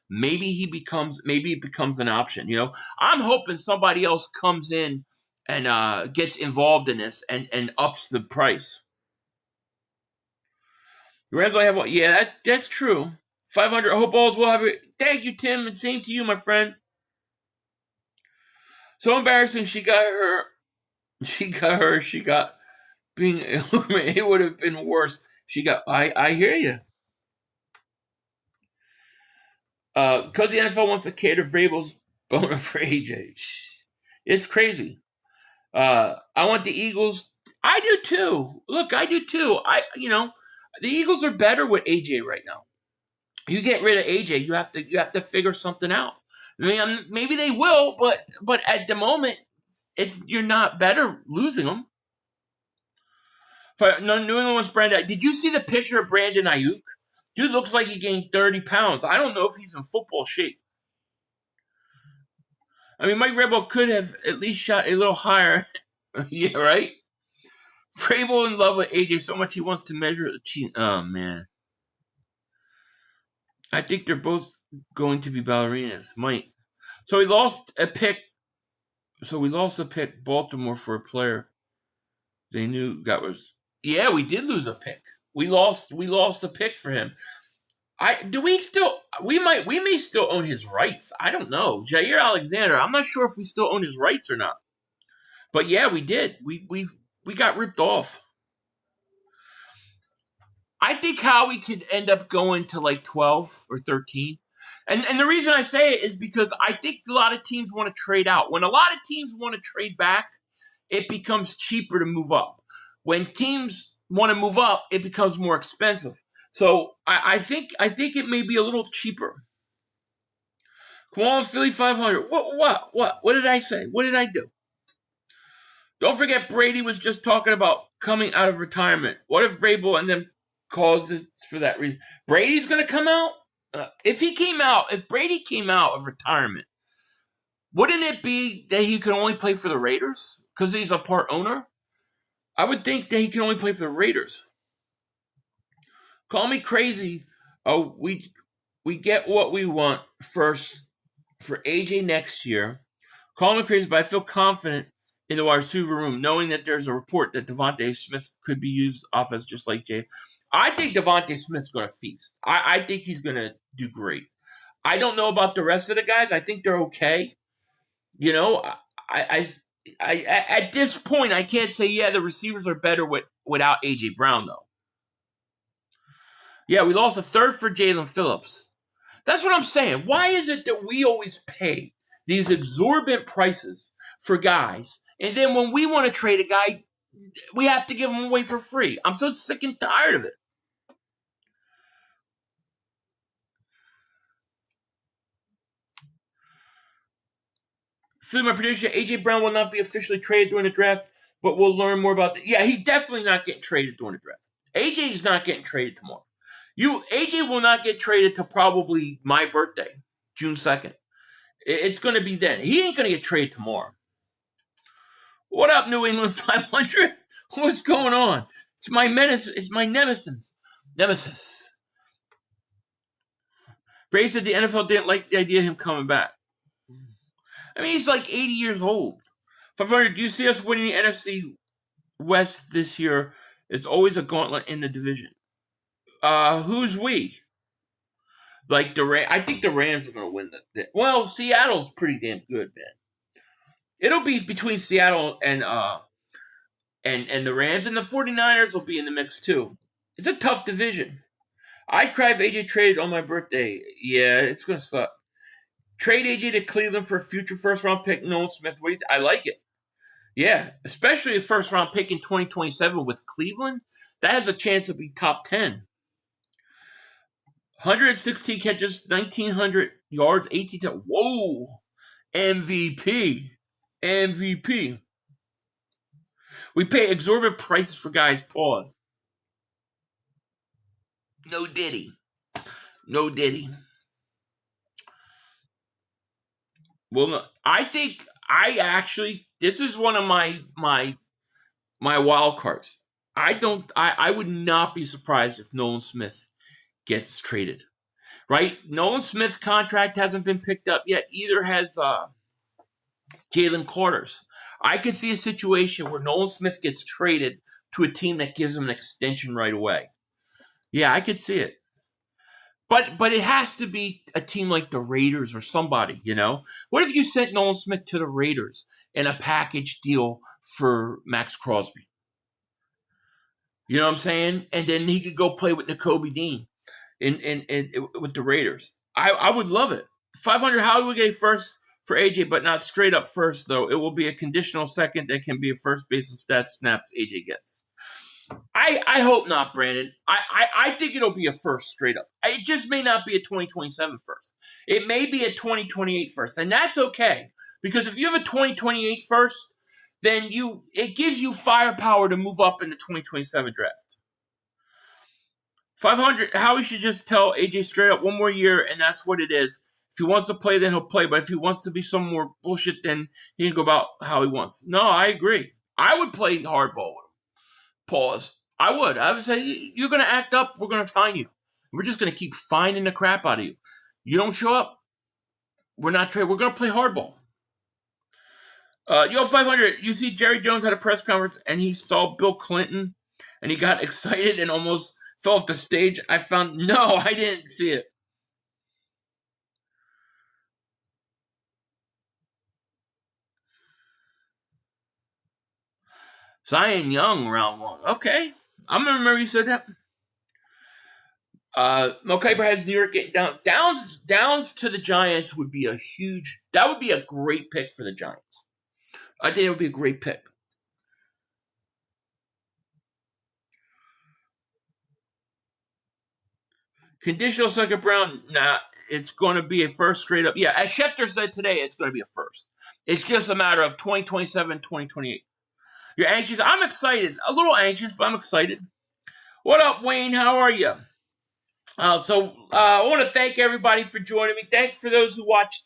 maybe it becomes an option. I'm hoping somebody else comes in and gets involved in this and ups the price. The Rams only have one. Yeah, that's true. 500. I hope all's well. Have it. Thank you, Tim, and same to you, my friend. So embarrassing. She got being illuminated. It would have been worse. I hear you. Because the NFL wants to cater Vrabel's boner for AJ. It's crazy. I want the Eagles. I do too. Look, I do too. The Eagles are better with AJ right now. You get rid of AJ, you have to figure something out. I mean, maybe they will, but at the moment, you're not better losing them. New England wants Brandon. Did you see the picture of Brandon Ayuk? Dude looks like he gained 30 pounds. I don't know if he's in football shape. I mean, Mike Vrabel could have at least shot a little higher. Yeah, right? Vrabel in love with AJ so much he wants to measure the cheat. Oh, man. I think they're both going to be ballerinas. Might. So we lost a pick. Baltimore for a player they knew got was. Yeah, we did lose a pick. We lost a pick for him. We may still own his rights. I don't know. Jair Alexander, I'm not sure if we still own his rights or not. But yeah, we did. We got ripped off. I think Howie could end up going to like 12 or 13. And the reason I say it is because I think a lot of teams want to trade out. When a lot of teams want to trade back, it becomes cheaper to move up. When teams want to move up, it becomes more expensive. So I think it may be a little cheaper. Come on, Philly 500. What did I say? What did I do? Don't forget Brady was just talking about coming out of retirement. What if Vrabel and them calls it for that reason? Brady's going to come out? If Brady came out of retirement, wouldn't it be that he could only play for the Raiders because he's a part owner? I would think that he can only play for the Raiders. Call me crazy. Oh, we get what we want first for AJ next year. Call me crazy, but I feel confident in the wide receiver room, knowing that there's a report that Devontae Smith could be used offense just like Jay. I think Devontae Smith's going to feast. I think he's going to do great. I don't know about the rest of the guys. I think they're okay. You know, I at this point, I can't say, yeah, the receivers are better without A.J. Brown, though. Yeah, we lost a third for Jalen Phillips. That's what I'm saying. Why is it that we always pay these exorbitant prices for guys, and then when we want to trade a guy, we have to give him away for free? I'm so sick and tired of it. My prediction, A.J. Brown will not be officially traded during the draft, but we'll learn more about that. Yeah, he's definitely not getting traded during the draft. A.J. is not getting traded tomorrow. A.J. will not get traded till probably my birthday, June 2nd. It's going to be then. He ain't going to get traded tomorrow. What up, New England 500? What's going on? It's my menace. It's my nemesis. Bray said the NFL didn't like the idea of him coming back. I mean, he's like 80 years old. 500, do you see us winning the NFC West this year? It's always a gauntlet in the division. Who's we? Like I think the Rams are going to win that. Well, Seattle's pretty damn good, man. It'll be between Seattle and the Rams, and the 49ers will be in the mix too. It's a tough division. I'd cry if AJ traded on my birthday. Yeah, it's going to suck. Trade AJ to Cleveland for a future first-round pick, Nolan Smith. I like it. Yeah, especially a first-round pick in 2027 with Cleveland. That has a chance to be top 10. 116 catches, 1,900 yards, 18 touchdowns. Whoa! MVP. We pay exorbitant prices for guys. Pause. No diddy. Well, no, I think this is one of my wild cards. I would not be surprised if Nolan Smith gets traded. Right? Nolan Smith's contract hasn't been picked up yet. Either has Jalen Carter's. I could see a situation where Nolan Smith gets traded to a team that gives him an extension right away. Yeah, I could see it. But it has to be a team like the Raiders or somebody, you know? What if you sent Nolan Smith to the Raiders in a package deal for Max Crosby? You know what I'm saying? And then he could go play with Nakobe Dean with the Raiders. I would love it. 500, how would we get first for AJ, but not straight up first, though? It will be a conditional second that can be a first base of stats snaps AJ gets. I hope not, Brandon. I think it'll be a first straight up. It just may not be a 2027 first. It may be a 2028 first, and that's okay. Because if you have a 2028 first, then it gives you firepower to move up in the 2027 draft. 500, Howie should just tell AJ straight up 1 more year, and that's what it is. If he wants to play, then he'll play. But if he wants to be some more bullshit, then he can go about how he wants. No, I agree. I would play hardball with him. Pause. I would say, you're going to act up, we're going to fine you. We're just going to keep fining the crap out of you. You don't show up, we're not trading. We're going to play hardball. Yo, 500, you see Jerry Jones had a press conference and he saw Bill Clinton and he got excited and almost fell off the stage. No, I didn't see it. Zion Young, round 1. Okay. I'm going to remember you said that. Kuiper has New York getting down. Downs to the Giants would be that would be a great pick for the Giants. I think it would be a great pick. Conditional second round, nah, it's going to be a first straight up. Yeah, as Schefter said today, it's going to be a first. It's just a matter of 2027, 2028. You're anxious? I'm excited. A little anxious, but I'm excited. What up, Wayne? How are you? I want to thank everybody for joining me. Thanks for those who watched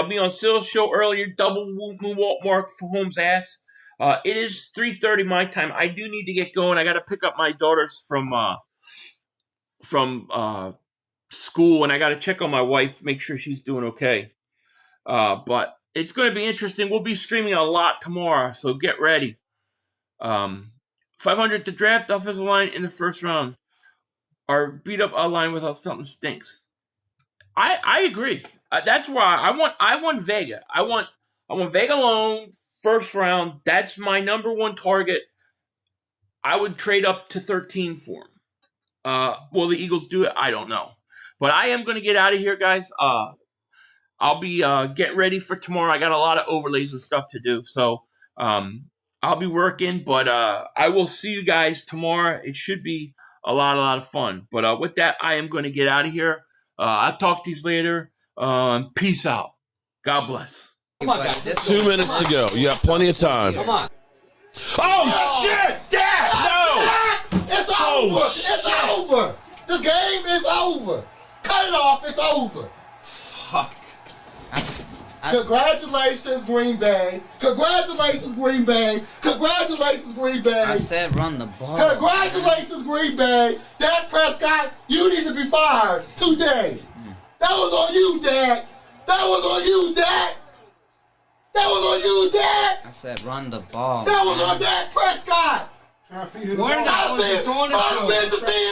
me on Sill's show earlier, double moonwalk mark for Holmes' ass. It is 3:30 my time. I do need to get going. I got to pick up my daughters from school, and I got to check on my wife, make sure she's doing okay. But it's going to be interesting. We'll be streaming a lot tomorrow, so get ready. 500 to draft offensive line in the first round. Or beat up a line without something stinks. I agree. That's why I want Vega. I want Vega alone, first round. That's my number one target. I would trade up to 13 for him. Will the Eagles do it? I don't know. But I am going to get out of here, guys. I'll be getting ready for tomorrow. I got a lot of overlays and stuff to do. So I'll be working. But I will see you guys tomorrow. It should be a lot of fun. But with that, I am going to get out of here. I'll talk to you later. Peace out. God bless. Come on, guys. 2 minutes to go. You have plenty of time. Come on. Oh, shit! Dad! No! It's over! It's over! This game is over! Cut it off! It's over! Fuck. Congratulations, Green Bay! Congratulations, Green Bay! Congratulations, Green Bay! I said run the ball. Congratulations, Green Bay! Dak Prescott, you need to be fired today! That was on you, Dak! That was on you, Dak! That was on you, Dak! I said run the ball. That was on Dak Prescott! Trying to feed the fantasy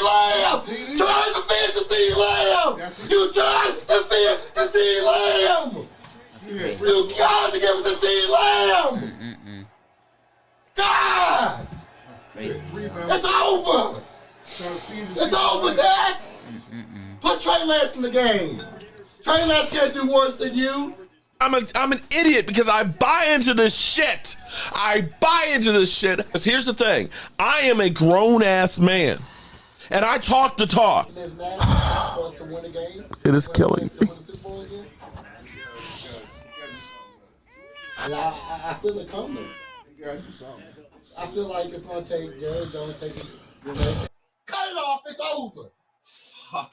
lamb! Trying to feed the fantasy lamb! You tried to feed the sea lamb! You got to give it to sea lamb! God! It's over! It's over, Dak! Put Trey Lance in the game. Trey Lance can't do worse than you. I'm an idiot because I buy into this shit. I buy into this shit. Because here's the thing. I am a grown-ass man. And I talk the talk. It is killing me. I feel it coming. I feel like it's going to take Jerry Jones taking. Cut it off. It's over. Fuck.